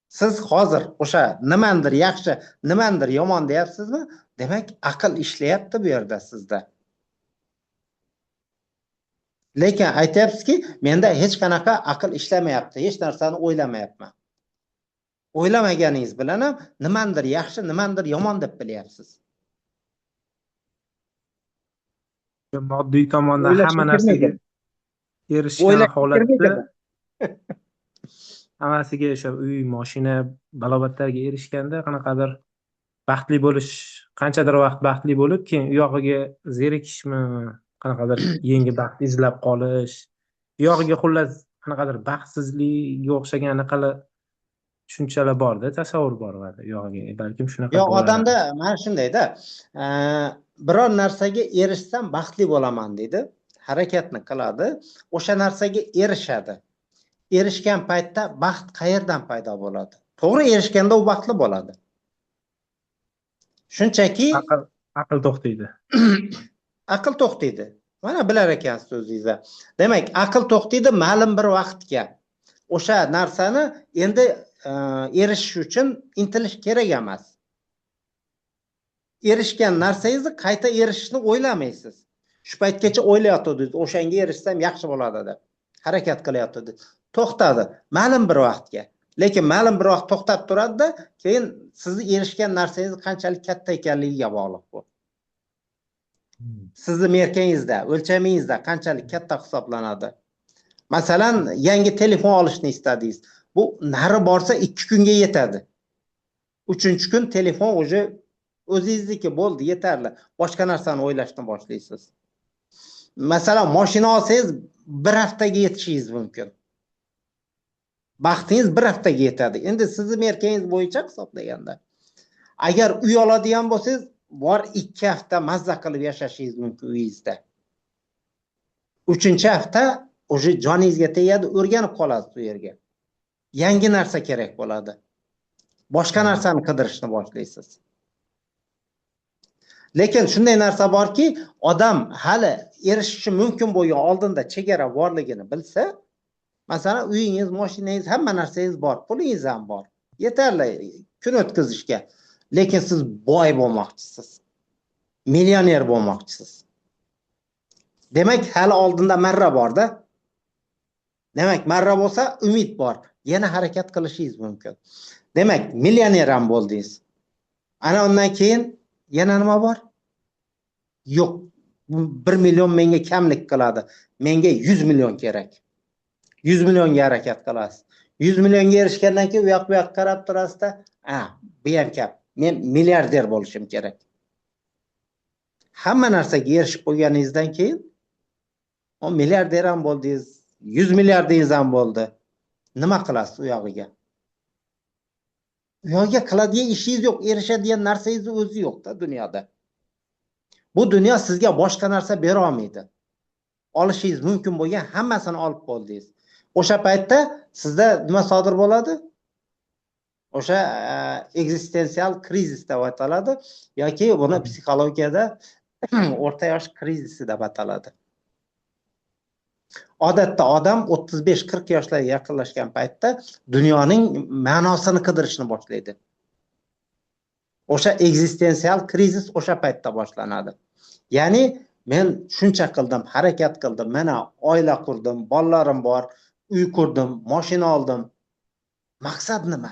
Siz hozir o'sha nimandir yaxshi, nimandir yomon deyapsizmi? Demak, aql ishlayapti bu yerda sizda. Lekin aytyapsizki, menda hech qanaqa aql ishlamayapti, hech narsani o'ylamayapman. O'ylamaganingiz bilan ham nimandir yaxshi, nimandir yomon deb bilyapsiz. Moddiy tomondan hamma O'ylashga narsaga kirmagan. erishgan O'ylashga holatda kirmagan. hammasiga o'sha uy, mashina, balobatlarga erishganda qanaqadir baxtli bo'lish, qanchadir vaqt baxtli bo'lib, keyin u yog'iga zerikishmi, qanaqadir yangi baxt izlab qolish, u yog'iga xullas qanaqadir baxtsizlikka o'xshagan anaqalar tushunchalar borda, tasavvur bor u yog'iga. Balkim shunaqa Yo'q, bo'lar. odamda mana shundayda, biror narsaga erishsam baxtli bo'laman deydi, harakatni qiladi, o'sha narsaga erishadi. Erishgan paytda baxt qayerdan paydo bo'ladi? To'g'ri, erishganda u baxtli bo'ladi. Shunchaki aql to'xtaydi. aql to'xtaydi. Mana bilar ekansiz o'zingizda. Demak, aql to'xtaydi ma'lum bir vaqtga. O'sha narsani endi erishish uchun intilish kerak emas. Erishgan narsangizni qayta erishishni o'ylamaysiz. Shu paytgacha o'ylayotdingiz, o'shanga erishsam yaxshi bo'ladi deb. Harakat qilyotdingiz. To'xtadi ma'lum bir vaqtga. Lekin ma'lum bir vaqt to'xtab turadi-da, keyin sizni erishgan narsangiz qanchalik katta ekanligiga bog'liq bu. Sizni merkangizda, o'lchamingizda qanchalik katta hisoblanadi. Masalan, yangi telefon olishni istadingiz. Bu nari borsa 2 kunga yetadi. 3-kun telefon o'zi o'zingizniki bo'ldi, yetarli. Boshqa narsani o'ylashni boshlaysiz. Masalan, mashina olsangiz 1 haftaga yetishingiz mumkin. Baxtingiz 1 haftaga yetadi. Endi sizni merkangiz bo'yicha hisoblaganda. Agar uy oladigan bo'lsangiz, bor 2 hafta mazza qilib yashashingiz mumkin uyingizda. 3-hafta o'sha joningizga tegadi, o'rganib qolasiz u yerga. Yangi narsa kerak bo'ladi. Boshqa narsani qidirishni boshlaysiz. Lekin shunday narsa borki, odam hali erishishi mumkin bo'lgan oldinda chegara borligini bilsa, masalan, uyingiz, mashinangiz, hamma narsangiz bor, pulingiz ham bor. Yetarli kun o'tkazishga. Lekin siz boy bo'lmoqchisiz. Millioner bo'lmoqchisiz. Demak, hali oldinda marra borda. Demak, marra bo'lsa, umid bor. Yana harakat qilishingiz mumkin. Demak, millioner ham bo'ldingiz. Ana undan keyin yana nima bor? Yo'q. 1 million menga kamlik qiladi. Menga 100 million kerak. 100 millionga harakat qilasiz. 100 millionga erishgandan keyin u yoq-bu yoqqa qarab turasizda, bu ham kam. Men milliarder bo'lishim kerak. Hamma narsaga erishib qo'yganingizdan keyin o milliarder ham bo'ldingiz, 100 milliardingiz ham bo'ldi. Nima qilasiz u yog'iga? U yog'iga qiladigan ishingiz yo'q, erishadigan narsangiz o'zi yo'q-da dunyoda. Bu dunyo sizga boshqa narsa bera olmaydi. Olishingiz mumkin bo'lgan hammasini olib qoldingiz. O'sha paytda sizda nima sodir bo'ladi? O'sha eksistensial krizis deb ataladi yoki buni psixologiyada o'rta yosh krizisi deb ataladi. Odatda odam 35-40 yoshlarga yaqinlashgan paytda dunyoning ma'nosini qidirishni boshlaydi. O'sha eksistensial krizis o'sha paytda boshlanadi. Ya'ni men shuncha qildim, harakat qildim, mana oila qurdim, bolalarim bor, uy qurdim, mashina oldim. Maqsad nima?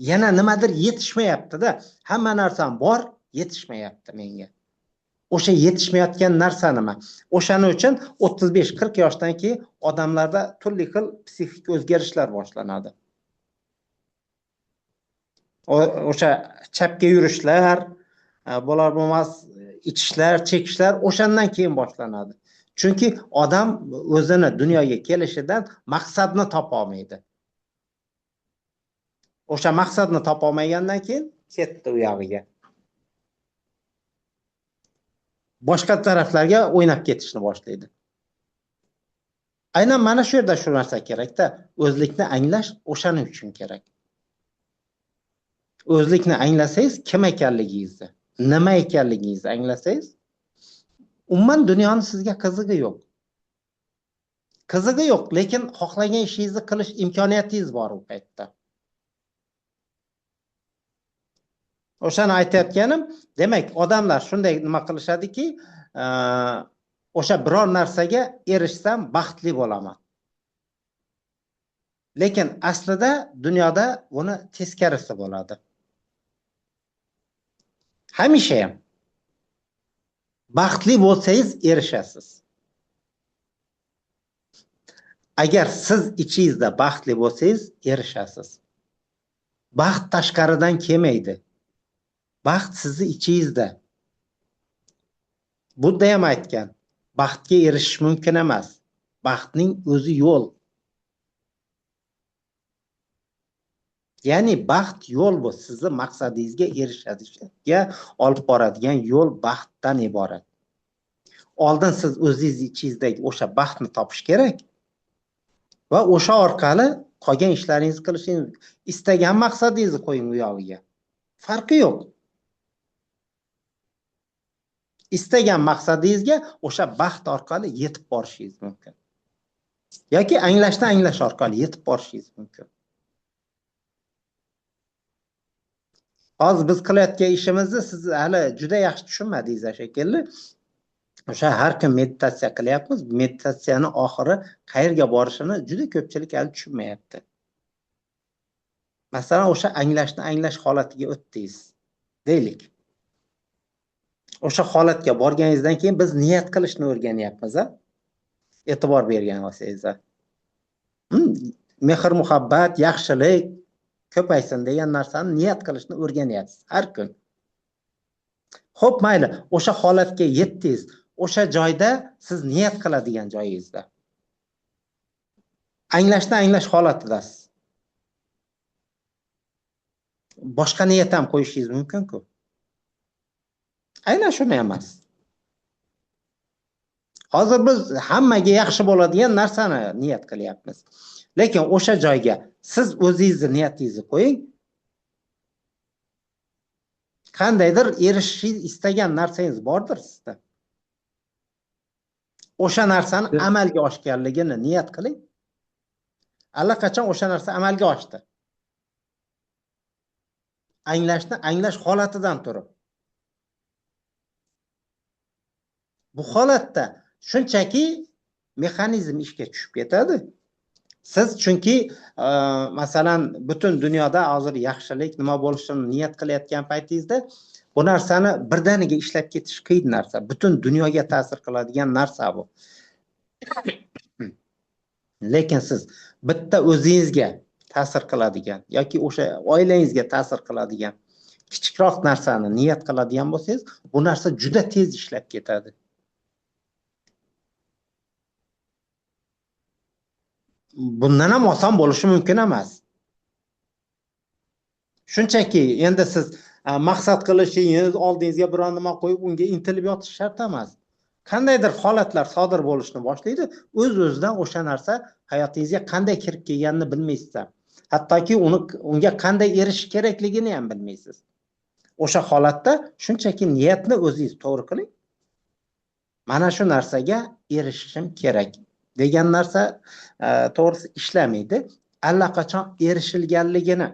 Yana nimadir yetishmayapti-da. Hamma narsam bor, yetishmayapti menga. O'sha yetishmayotgan narsa nima? O'shaning uchun 35-40 yoshdan keyin odamlarda turli xil psixik o'zgarishlar boshlanadi. O'sha chapga yurishlar, bo'lar bo'lmas ichishlar, chekishlar o'shandan keyin boshlanadi. Chunki odam o'zini dunyoga kelishidan maqsadni topa olmaydi. O'sha maqsadni topa olmagandan keyin ketdi u yog'iga. Boshqa taraflarga o'ynab ketishni boshlaydi. Aynan mana shu yerda shu narsa kerak-da, o'zlikni anglash o'shaning uchun kerak. O'zlikni anglasangiz, kim ekanligingizni, nima ekanligingizni anglasangiz, umuman dunyoni sizga qizig'i yo'q. qizig'i yo'q, lekin xohlagan ishingizni qilish imkoniyatingiz bor u paytda. O'shani aytayotganim, demak, odamlar shunday nima qilishadiki, o'sha biror narsaga erishsam baxtli bo'laman. Lekin aslida dunyoda buni teskarisi bo'ladi. Hamisha ham baxtli bo'lsangiz erishasiz. Agar siz ichingizda baxtli bo'lsangiz erishasiz. Baxt tashqaridan kelmaydi. Baxt sizni ichingizda. Budda ham aytgan, baxtga erishish mumkin emas. Baxtning o'zi yo'l. Ya'ni baxt yo'l bu, sizni maqsadingizga erishishga olib boradigan yo'l baxtdan iborat. Oldin siz o'zingiz ichingizdagi o'sha baxtni topish kerak va o'sha orqali qolgan ishlaringizni qilishingiz, istagan maqsadingizni qo'ying u yog'iga. Farqi yo'q. Istagan maqsadingizga o'sha baxt orqali yetib borishingiz mumkin. Yoki anglashdan anglash orqali yetib borishingiz mumkin. Hozir biz qilayotgan ishimizni siz hali juda yaxshi tushunmadingiz shekilli. O'sha har kim meditatsiya qilyapmiz. Meditatsiyani oxiri qayerga borishini juda ko'pchilik hali tushunmayapti. Masalan, o'sha anglashni anglash holatiga o'tdingiz deylik. O'sha holatga borganingizdan keyin biz niyat qilishni o'rganyapmiz, e'tibor bergan bo'lsangiz. Mehr, muhabbat, yaxshilik ko'paysin degan narsani niyat qilishni o'rganyapsiz har kun. Xo'p, mayli, o'sha holatga yetdingiz. O'sha joyda siz niyat qiladigan joyingizda. Anglashni anglash holatidasiz. Boshqa niyat ham qo'yishingiz mumkin-ku. Aynan shuni emas. Hozir biz hammaga yaxshi bo'ladigan narsani niyat qilyapmiz. Lekin o'sha joyga siz o'zingizni niyatingizni qo'ying. Qandaydir erishishingiz istagan narsangiz bordir sizda. O'sha narsani amalga oshganligini niyat qiling. Allaqachon o'sha narsa amalga oshdi. Anglashni anglash holatidan turib. Bu holatda shunchaki mexanizm ishga tushib ketadi. Siz chunki masalan butun dunyoda hozir yaxshilik nima bo'lishini niyat qilayotgan paytingizda bu narsani birdaniga ishlab ketish qiyin narsa. Butun dunyoga ta'sir qiladigan narsa bu. Lekin siz bitta o'zingizga ta'sir qiladigan yoki o'sha oilangizga ta'sir qiladigan kichikroq narsani niyat qiladigan bo'lsangiz, bu narsa juda tez ishlab ketadi. Bundan ham oson bo'lishi mumkin emas. Shunchaki endi siz maqsad qilishingiz, oldingizga biron nima qo'yib unga intilib yotish shart emas. Qandaydir holatlar sodir bo'lishni boshlaydi, o'z-o'zidan o'sha narsa hayotingizga qanday kirib kelganini bilmaysiz. Hattoki unga qanday erishish kerakligini ham bilmaysiz. O'sha holatda shunchaki niyatni o'zingiz to'g'ri qiling. Mana shu narsaga erishishim kerak degan narsa to'g'risi ishlamaydi. Allaqachon erishilganligini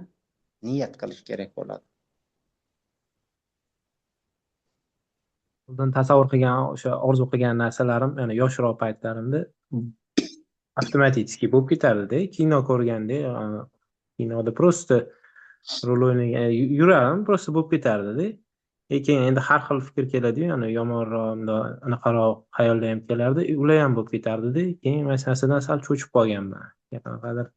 niyat qilish kerak bo'ladi. Bundan tasavvur qilgan, o'sha orzu qilgan narsalarim, ya'ni yoshroq paytlarimda avtomatik bo'lib ketardi-da. Kino ko'rganda, kinoda prosta rol o'ynagan, yurarim prosta bo'lib ketardi-da. Lekin endi har xil fikr keladi-yu, ya'ni yomonroq, anaqaroq xayollar ham kelardi, ular ham bo'lib ketardi-da. Keyin mana shu narsadan sal cho'chib qolganman. Qanaqadir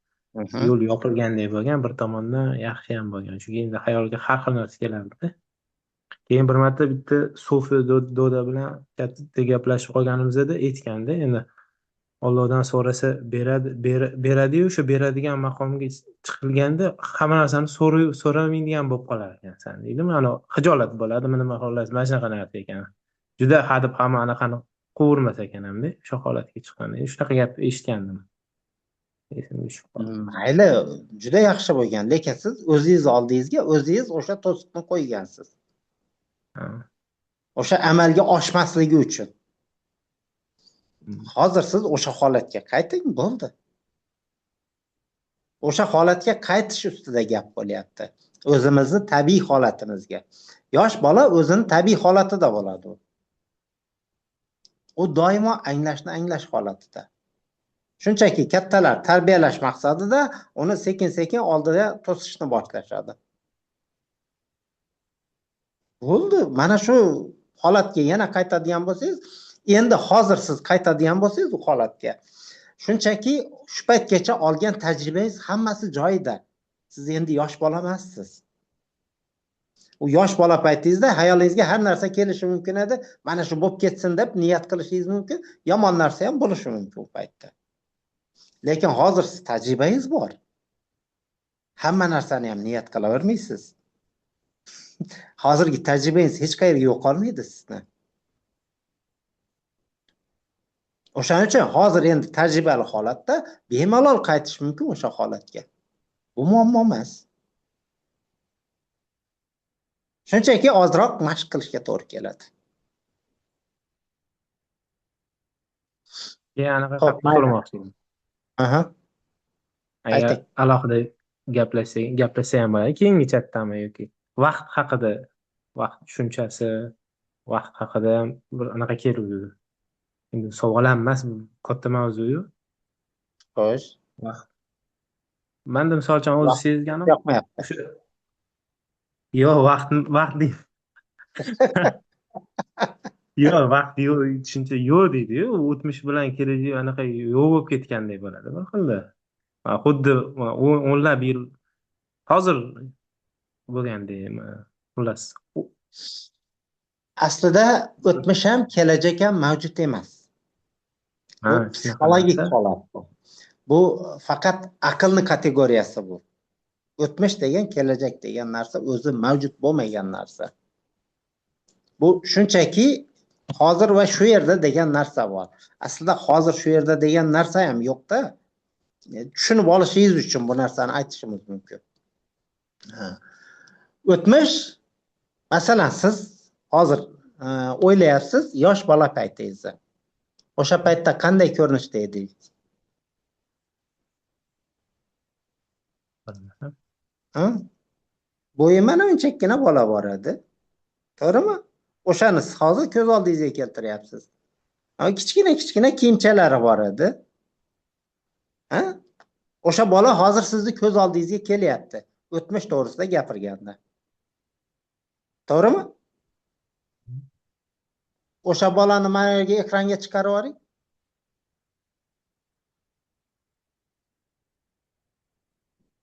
yo'l yopilgandek bo'lgan, bir tomondan yaxshi ham bo'lgan. Chunki endi xayolga har xil narsa kelardi-da. Keyin bir marta bitta Sofi Doda bilan katta gaplashib qolganimizda aytganda, endi Allohdan so'rasa beradi-yu, o'sha beradigan maqomga chiqilganda hamma narsani so'ramaydigan bo'lib qolar ekansan, deydim. Mana xijolat bo'ladi, nima xohlaysiz, mana shunaqa narsa ekan. Juda hadeb hamma anaqani qovurmas ekan hamda, o'sha holatga chiqqanda. Shunaqa gap eshitgandim. Mayli, juda yaxshi bo'lgan, lekin siz o'zingiz oldingizga o'zingiz o'sha to'siqni qo'ygansiz. O'sha amalga oshmasligi uchun. Hozir siz o'sha holatga qayting, bo'ldi. O'sha holatga qaytish ustida gap bo'lyapti. O'zimizni tabiiy holatimizga. Yosh bola o'zini tabiiy holatida bo'ladi. U doimo anglash holatida. Shunchaki kattalar tarbiyalash maqsadida uni sekin-sekin oldida to'sishni boshlashadi. Bo'ldi. Mana shu holatga yana qaytadigan bo'lsangiz, endi hozir siz qaytadigan bo'lsangiz u holatga. Shunchaki shu paytgacha olgan tajribangiz hammasi joyida. Siz endi yosh bola emassiz. U yosh bola paytingizda hayolingizga har narsa kelishi mumkin edi. Mana shu bo'lib ketsin deb niyat qilishingiz mumkin. Yomon narsa ham bo'lishi mumkin u paytda. Lekin hozir siz tajribangiz bor. Hamma narsani ham niyat qilavermaysiz. Hozirgi tajribangiz hech qayerga yo'qolmaydi sizni. O'shaning uchun hozir endi tajribali holatda bemalol qaytish mumkin o'sha holatga. Bu muammo emas. Shunchaki ozroq mashq qilishga to'g'ri keladi. Anaqa so'ramoqchi edim. Aha. Agar alohida gaplashsa ham bo'ladi, keyingi chatdami yoki vaqt haqida, vaqt tushunchasi, vaqt haqida ham bir anaqa keldi. Endi savol ham emas, katta mavzu-yu. Xo'sh. Vaqt. Menda misol uchun o'zi sezganim yoqmayapti. Yo'q, vaqt deydi. Yo'q, vaqt yo'q, tushuncha yo'q deydi-yu. O'tmish bilan kelajak anaqa yo'q bo'lib ketgandek bo'ladi bir xilda. Xuddi o'nlab yil hozir bo'lgandek, xullas. Aslida o'tmish ham, kelajak ham mavjud emas. Bu psixologik holat bu. Bu faqat aqlni kategoriyasi bu. O'tmish degan, kelajak degan narsa o'zi mavjud bo'lmagan narsa. Bu shunchaki hozir va shu yerda degan narsa bor. Aslida hozir shu yerda degan narsa ham yo'q-da. Tushunib olishingiz uchun bu narsani aytishimiz mumkin. O'tmish, masalan, siz hozir o'ylayapsiz yosh bola paytingizni. O'sha paytda qanday ko'rinishda edingiz? Bo'yi mana unchakkina bola bor edi. To'g'rimi? O'shani siz hozir ko'z oldingizga keltiryapsiz. Kichkina kiyimchalari bor edi. O'sha bola hozir sizni ko'z oldingizga kelyapti. O'tmish to'g'risida gapirganda. To'g'rimi? O'sha bolani mana yerga ekranga chiqarib yuboring.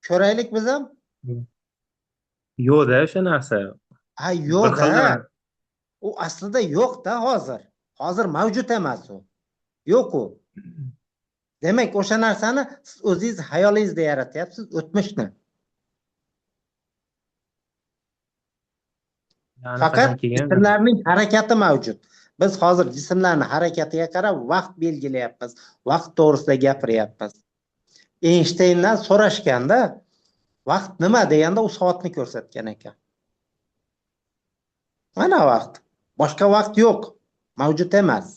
Ko'raylik biz ham. Yo'q-da o'sha narsa. Ha, yo'q-da. U aslida yo'q-da hozir. Hozir mavjud emas u. Yo'q u. Demak, o'sha narsani siz o'zingiz hayolingizda yaratyapsiz, o'tmishni. Faqat jismlarning harakati mavjud. Biz hozir jismlarning harakatiga qarab vaqt belgilayapmiz, vaqt to'g'risida gapiryapmiz. Einsteyndan so'rashganda vaqt nima deganda u soatni ko'rsatgan ekan. Mana vaqt. Boshqa vaqt yo'q, mavjud emas.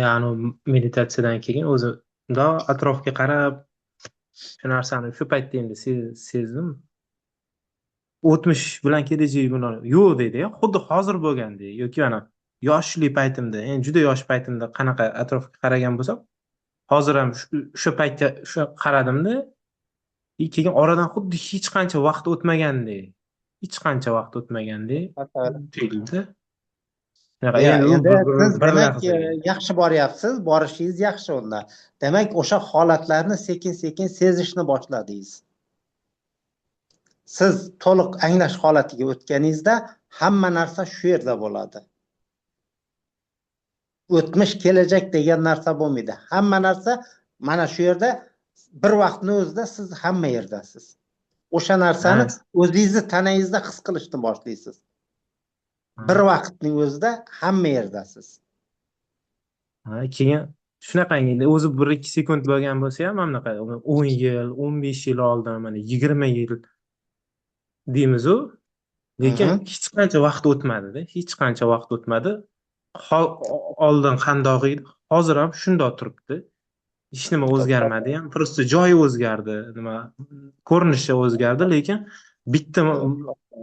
Ya'ni meditatsiyadan keyin o'zimda atrofga qarab shu narsani shu paytda endi sezdim. O'tmish bilan kelajak bilan yo'q deydi-ya, xuddi hozir bo'lgandek yoki ana yoshlik paytimda, juda yosh paytimda qanaqa atrofga qaragan bo'lsam, hozir ham shu paytga shu qaradimda, keyin oradan xuddi hech qancha vaqt o'tmagandek tuyuldi. Demak, yaxshi boryapsiz, borishingiz yaxshi unda. Demak, o'sha holatlarni sekin-sekin sezishni boshladingiz. Siz to'liq anglash holatiga o'tganingizda hamma narsa shu yerda bo'ladi. O'tmish, kelajak degan narsa bo'lmaydi. Hamma narsa mana shu yerda, bir vaqtning o'zida siz hamma yerdasiz. O'sha narsani o'zingizni tanangizda his qilishni boshlaysiz. Bir vaqtning o'zida hamma yerdasiz. Keyin shunaqangi o'zi 1-2 sekund bo'lgan bo'lsa ham bunaqa 10 yil, 15 yil oldin, mana 20 yil deymiz-u, lekin hech qancha vaqt o'tmadi-da, hech qancha vaqt o'tmadi. oldin qandoq edi, hozir ham shundoq turibdi. Hech nima o'zgarmadi ham, просто joyi o'zgardi, nima ko'rinishi o'zgardi, lekin bitta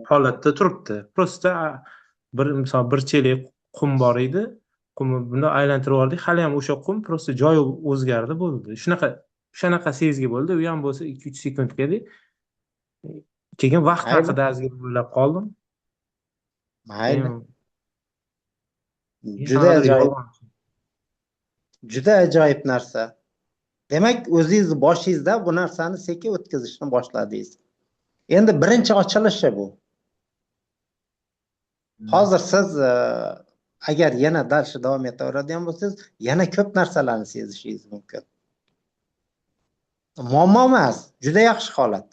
holatda turibdi. Просто misol bir chelak qum bor edi, qumni bundoq aylantirib oldik, hali ham o'sha qum просто joyi o'zgardi, bo'ldi. Shunaqa sezgi bo'ldi. U ham bo'lsa 2-3 sekundga edi. Keyin vaqt mayli haqida ozgina o'ylab qoldim. mayli juda Qanaqadir ajoyib yolg'on. juda ajoyib narsa. Demak, o'zingiz boshingizda bu narsani sekin o'tkazishni boshladingiz. Endi birinchi ochilishi bu. Hozir siz agar yana dalshi davom etaveradigan bo'lsangiz, yana ko'p narsalarni sezishingiz mumkin. Muammo emas, juda yaxshi holat.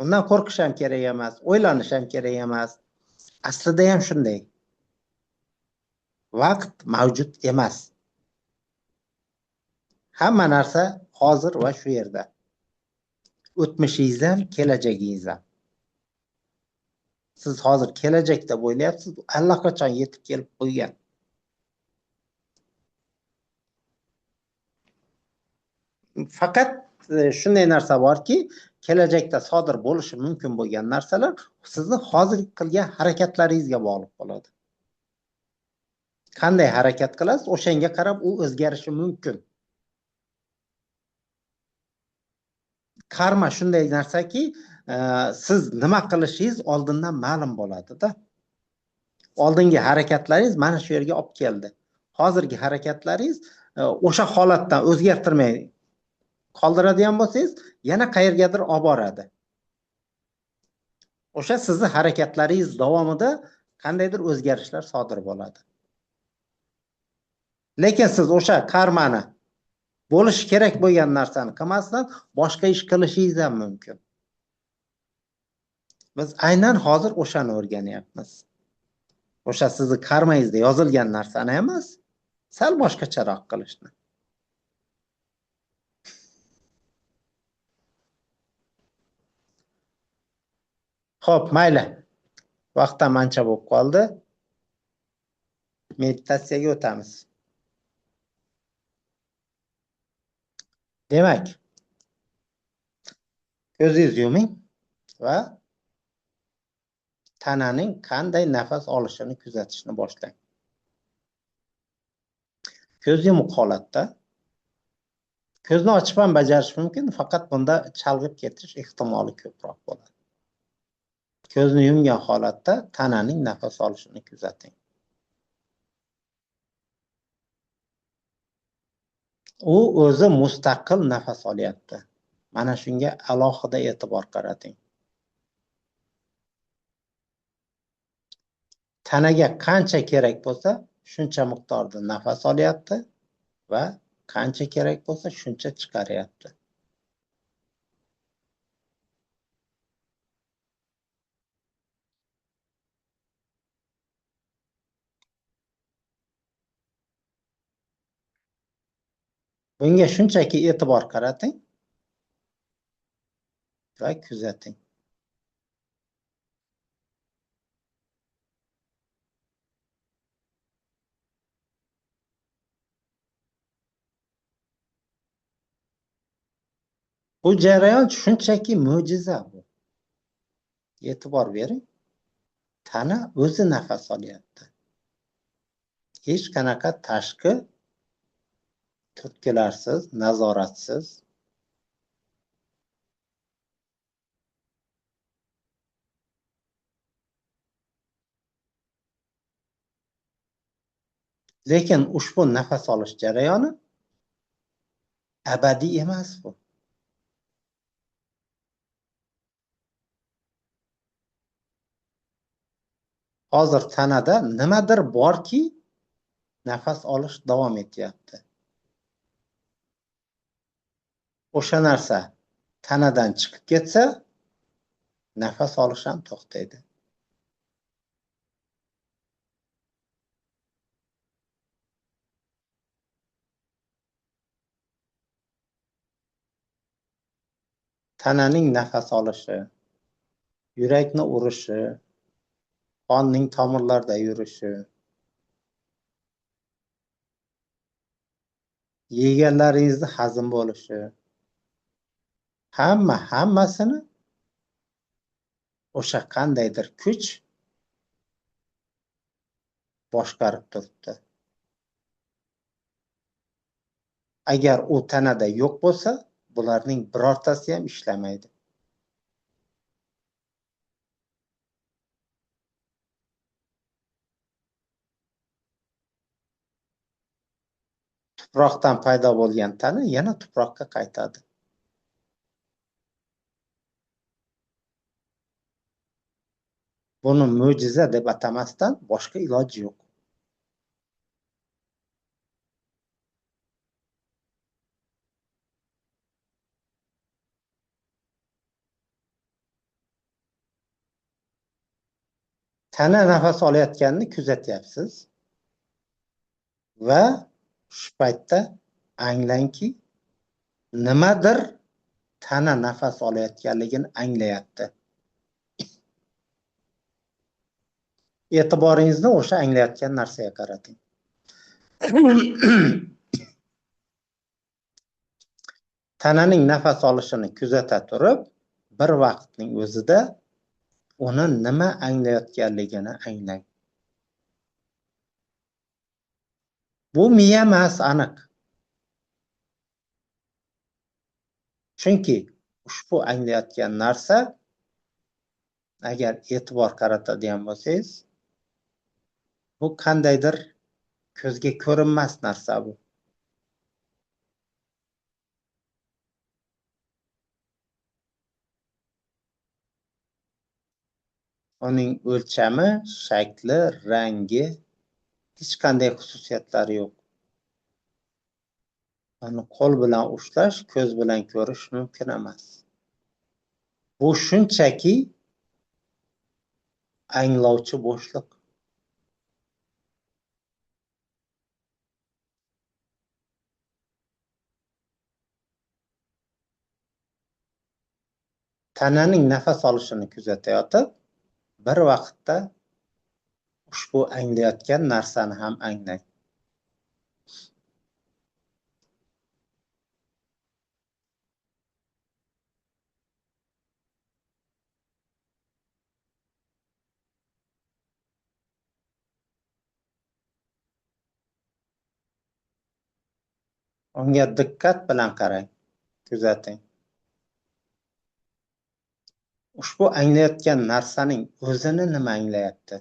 Undan qo'rqish ham kerak emas, o'ylanish ham kerak emas. Aslida ham shunday. Vaqt mavjud emas. Hamma narsa hozir va shu yerda. O'tmishingiz ham, kelajagingiz ham. Siz hozir kelajakda o'ylayapsiz, allaqachon yetib kelib qo'ygan. Faqat shunday narsa borki, kelajakda sodir bo'lishi mumkin bo'lgan narsalar sizni hozir qilgan harakatlaringizga bog'liq bo'ladi. Qanday harakat qilasiz, o'shanga qarab u o'zgarishi mumkin. Karma shunday narsaki, siz nima qilishingiz oldindan ma'lum bo'ladi-da. Oldingi harakatlaringiz mana shu yerga olib keldi. Hozirgi harakatlaringiz o'sha holatdan o'zgartirmay qoldiradigan bo'lsangiz, yana qayergadir olib boradi. O'sha sizning harakatlaringiz davomida qandaydir o'zgarishlar sodir bo'ladi. Lekin siz o'sha karmani bo'lishi kerak bo'lgan narsani qilmasdan boshqa ish qilishingiz ham mumkin. Biz aynan hozir o'shani o'rganyapmiz. O'sha sizning karmangizda yozilgan narsani emas, sal boshqacharoq qilishni. Xo'p, mayli. Vaqt ham ancha bo'lib qoldi. Meditatsiyaga o'tamiz. Demak, ko'zingizni yuming va tananing qanday nafas olishini kuzatishni boshlang. Ko'z yumuq holatda ko'zni ochib ham bajarish mumkin, faqat bunda chalg'ib ketish ehtimoli ko'proq bo'ladi. Ko'zni yumgan holatda tananing nafas olishini kuzating. U o'zi mustaqil nafas olyapti. Mana shunga alohida e'tibor qarating. Tanaga qancha kerak bo'lsa, shuncha miqdorda nafas olyapti va qancha kerak bo'lsa, shuncha chiqaryapti. Bunga shunchaki e'tibor qarating va kuzating. Bu jarayon shunchaki mo'jiza bu. E'tibor bering. Tana o'zi nafas olyapti. Hech qanaqa tashqi turtkilarsiz, nazoratsiz. Lekin ushbu nafas olish jarayoni abadiy emas bu. Hozir tanada nimadir borki, nafas olish davom etyapti. O'sha narsa tanadan chiqib ketsa, nafas olish ham to'xtaydi. Tananing nafas olishi, yurakning urishi, qonning tomirlarda yurishi, yeganlaringizni hazm bo'lishi, hammasini o'sha qandaydir kuch boshqarib turibdi. Agar u tanada yo'q bo'lsa, bularning birortasi ham ishlamaydi. Tuproqdan paydo bo'lgan tana yana tuproqqa qaytadi. Buni mo'jiza deb atamasdan boshqa iloji yo'q. Tana nafas olayotganini kuzatyapsiz va shu paytda anglangki, nimadir tana nafas olayotganligini anglayapti. E'tiboringizni o'sha anglayotgan narsaga qarating. Tananing nafas olishini kuzata turib, bir vaqtning o'zida uni nima anglayotganligini anglang. Bu miya emas, aniq. Chunki ushbu anglayotgan narsa, agar e'tibor qaratadigan bo'lsangiz, bu qandaydir ko'zga ko'rinmas narsa bu. Uning o'lchami, shakli, rangi, hech qanday xususiyatlari yo'q. Uni qo'l bilan ushlash, ko'z bilan ko'rish mumkin emas. Bu shunchaki anglovchi bo'shliq. Tananing nafas olishini kuzatayotib, bir vaqtda ushbu anglayotgan narsani ham anglang. Unga diqqat bilan qarang, kuzating. Ushbu anglayotgan narsaning o'zini nima anglayapti?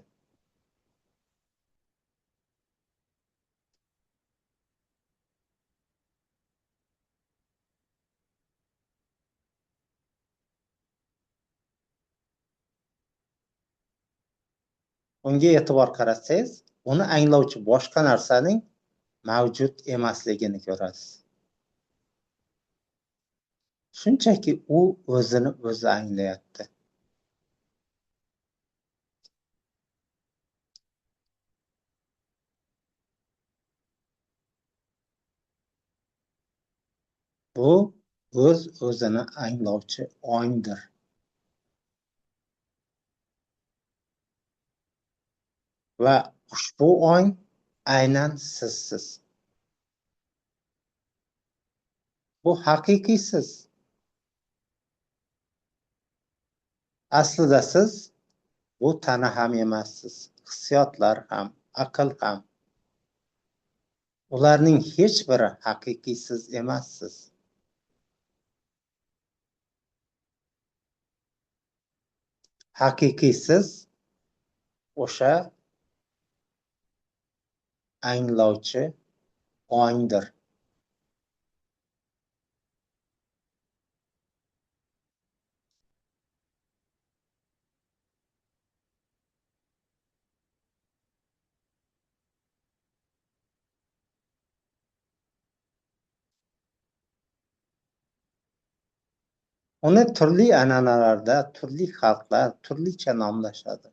Unga e'tibor qaratsangiz, uni anglovchi boshqa narsaning mavjud emasligini ko'rasiz. Shunchaki u o'zini o'zi anglayapti. Bu o'z-o'zini anglovchi ongdir. Va ushbu ong aynan sizsiz. Bu haqiqiy siz. Aslida siz bu tana ham emassiz, hissiyotlar ham, aql ham. Ularning hech biri haqiqiy siz emassiz. Haqiqiy siz o'sha anglovchi ongdir. Uni turli an'analarda turli xalqlar turlicha nomlashadi.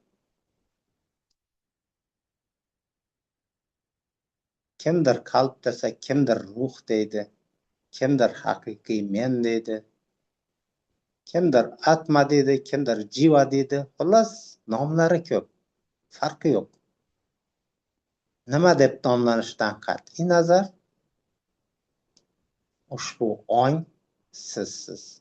Kimdir qalb desa, kimdir ruh deydi, kimdir haqiqiy men deydi, kimdir atma deydi, kimdir jiva deydi. Xullas, nomlari ko'p, farqi yo'q. Nima deb nomlanishidan qat'iy nazar, Ushbu ong sizsiz.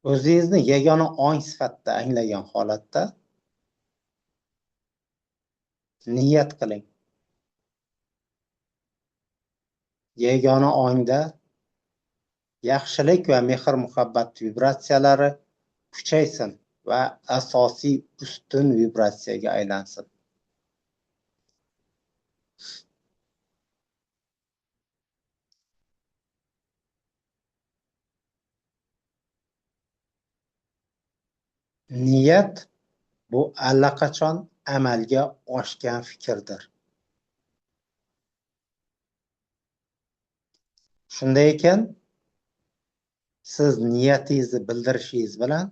O'zingizni yagona ong sifatida anglagan holatda niyat qiling. Yagona ongda yaxshilik va mehr-muhabbat vibratsiyalari kuchaysin va asosiy ustun vibratsiyaga aylansin. Niyat bu allaqachon amalga oshgan fikrdir. Shunday ekan, siz niyatingizni bildirishingiz bilan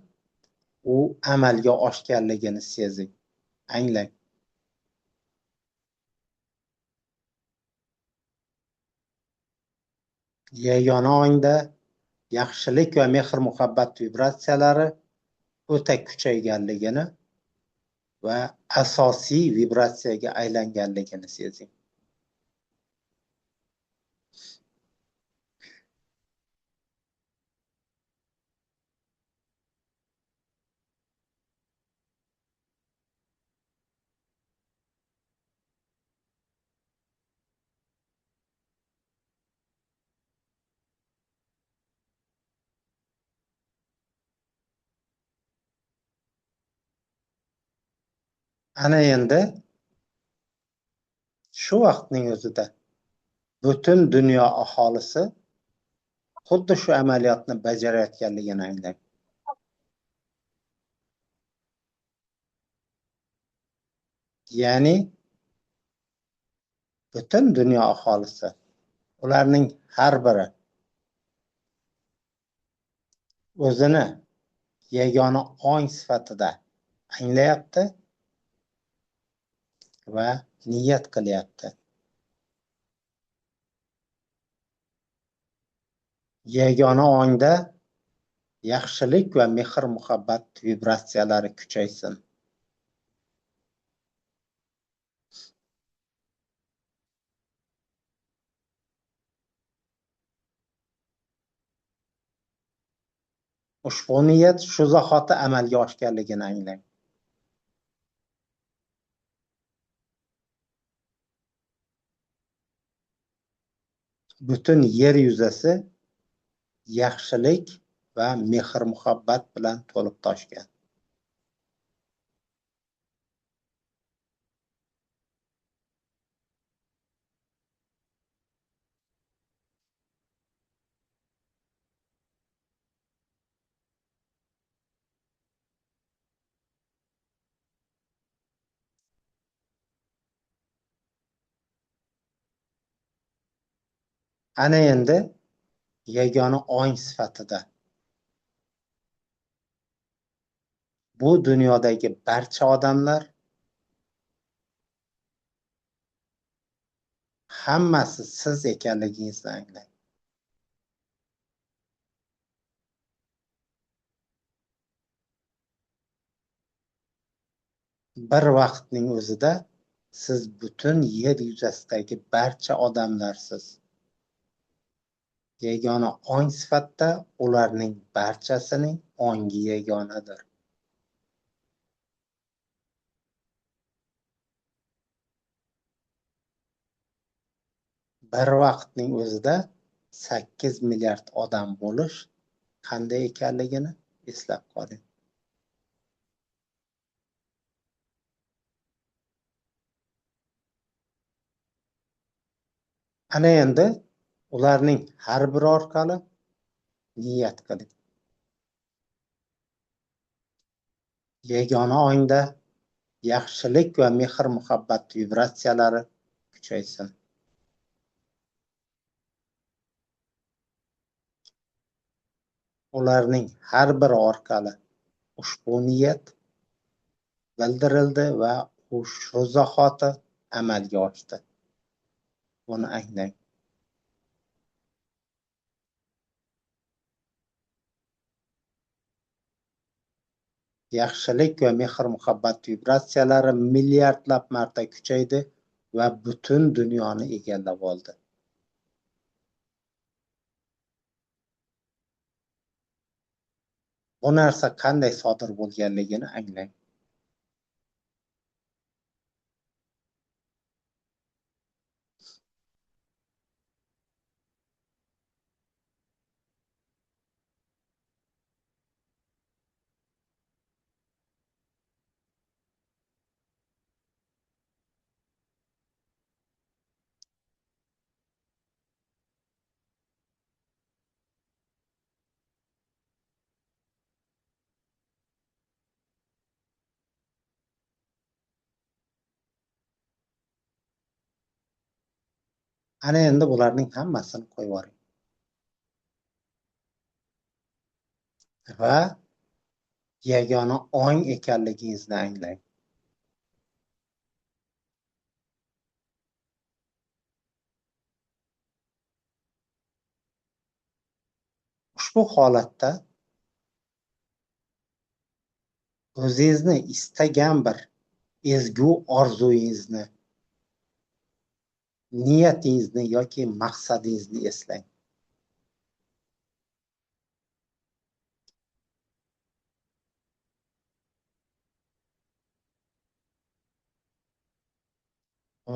u amalga oshganligini sezing, anglang. Yagona ongda yaxshilik va mehr-muhabbat vibratsiyalari o'ta kuchayganligini va asosiy vibratsiyaga aylanganligini sezing. Ana endi shu vaqtning o'zida butun dunyo aholisi xuddi shu amaliyotni bajarayotganligini anglang. Ya'ni butun dunyo aholisi, ularning har biri o'zini yagona ong sifatida anglayapti va niyat qilyapti. Yagona ongda yaxshilik va mehr-muhabbat vibratsiyalari kuchaysin. Ushbu niyat shu zahoti amalga oshganligini anglang. Butun yer yuzasi yaxshilik va mehr-muhabbat bilan to'lib toshgan. Ana endi yagona ong sifatida bu dunyodagi barcha odamlar hammasi siz ekanligingizni anglang. Bir vaqtning o'zida siz butun yer yuzasidagi barcha odamlarsiz. Yagona ong sifatida ularning barchasining ongi yagonadir. Bir vaqtning o'zida 8 milliard odam bo'lish qanday ekanligini eslab qoling. Ana endi ularning har biri orqali niyat qiling. Yagona ongda yaxshilik va mehr-muhabbat vibratsiyalari kuchaysin. Ularning har biri orqali ushbu niyat bildirildi va u shu zahoti amalga oshdi. buni anglang. Yaxshilik va mehr-muhabbat vibratsiyalari milliardlab marta kuchaydi va butun dunyoni egallab oldi. Bu narsa qanday sodir bo'lganligini anglang. Ana endi bularning hammasini qo'yib yuboring. Va yagona ong ekanligingizni anglang. Ushbu holatda o'zingizni istagan bir ezgu orzungizni, niyatingizni yoki maqsadingizni eslang.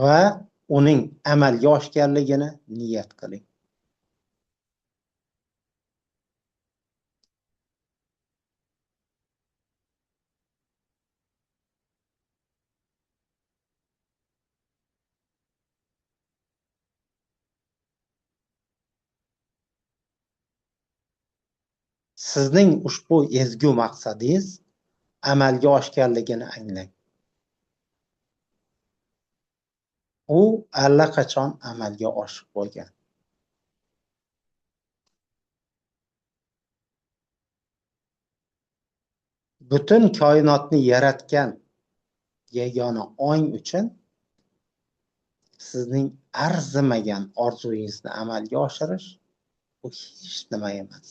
Va uning amalga oshganligini niyat qiling. Sizning ushbu ezgu maqsadingiz amalga oshganligini anglang. U allaqachon amalga oshib bo'lgan. Butun koinotni yaratgan yagona ong uchun sizning arzimagan orzungizni amalga oshirish bu hech nima emas.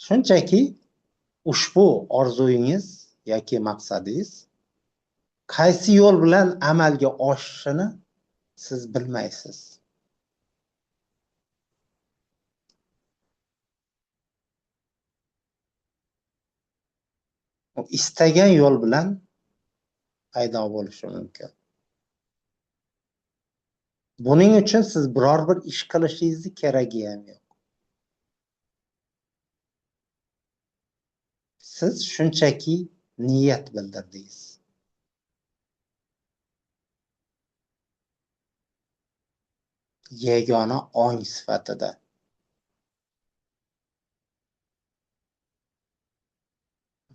Shunchaki ushbu orzungiz yoki maqsadingiz qaysi yo'l bilan amalga oshishini siz bilmaysiz. U istagan yo'l bilan paydo bo'lishi mumkin. Buning uchun siz biror bir ish qilishingizni keragi ham yo'q. Siz shunchaki niyat bildirdingiz. Yagona ong sifatida.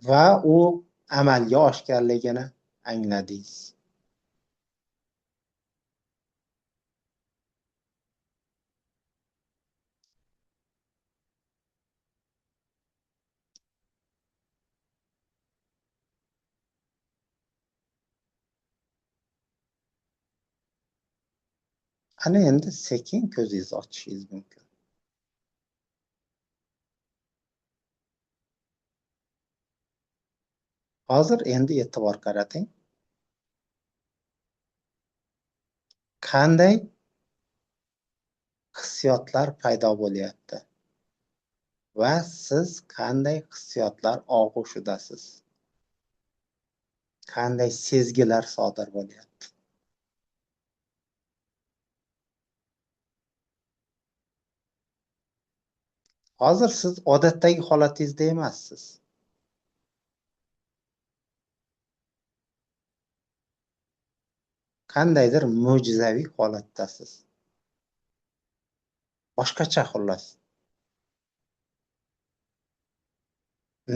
Va u amalga oshganligini angladingiz. Ana endi sekin ko'zingizni ochishingiz mumkin. Hozir endi e'tibor qarating. Qanday hissiyotlar paydo bo'lyapti va siz qanday hissiyotlar og'ushidasiz? Qanday sezgilar sodir bo'lyapti? Hozir siz odatdagi holatingizda emassiz. Qandaydir mo'jizaviy holatdasiz. Boshqacha xullas.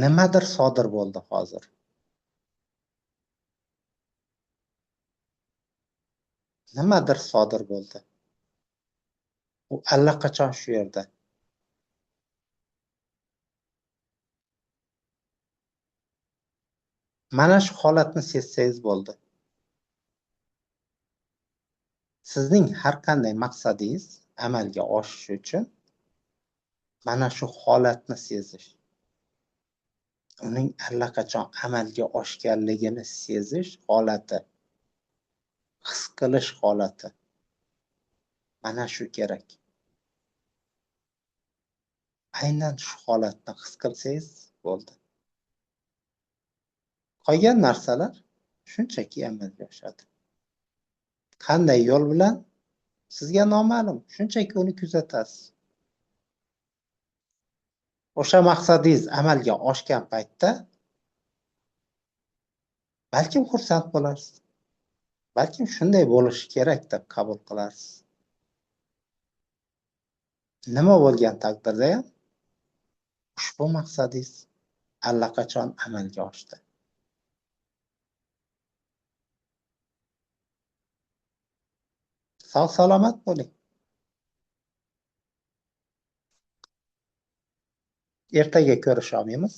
Nimadir sodir bo'ldi hozir. Nimadir sodir bo'ldi. U allaqachon shu yerda. mana shu holatni sezsangiz bo'ldi. Sizning har qanday maqsadingiz amalga oshishi uchun mana shu holatni sezish, uning allaqachon amalga oshganligini sezish holati, his qilish holati, mana shu kerak. Aynan shu holatni his qilsangiz bo'ldi. Qolgan narsalar shunchaki amalga oshadi. Qanday yo'l bilan sizga noma'lum, shunchaki uni kuzatasiz. O'sha maqsadingiz amalga oshgan paytda balkim xursand bo'lasiz. Balkim shunday bo'lishi kerak deb qabul qilasiz. Nima bo'lgan taqdirda ham ushbu maqsadingiz allaqachon amalga oshdi. Sog' salomat bo'ling. Ertaga ko'risha olmaymiz.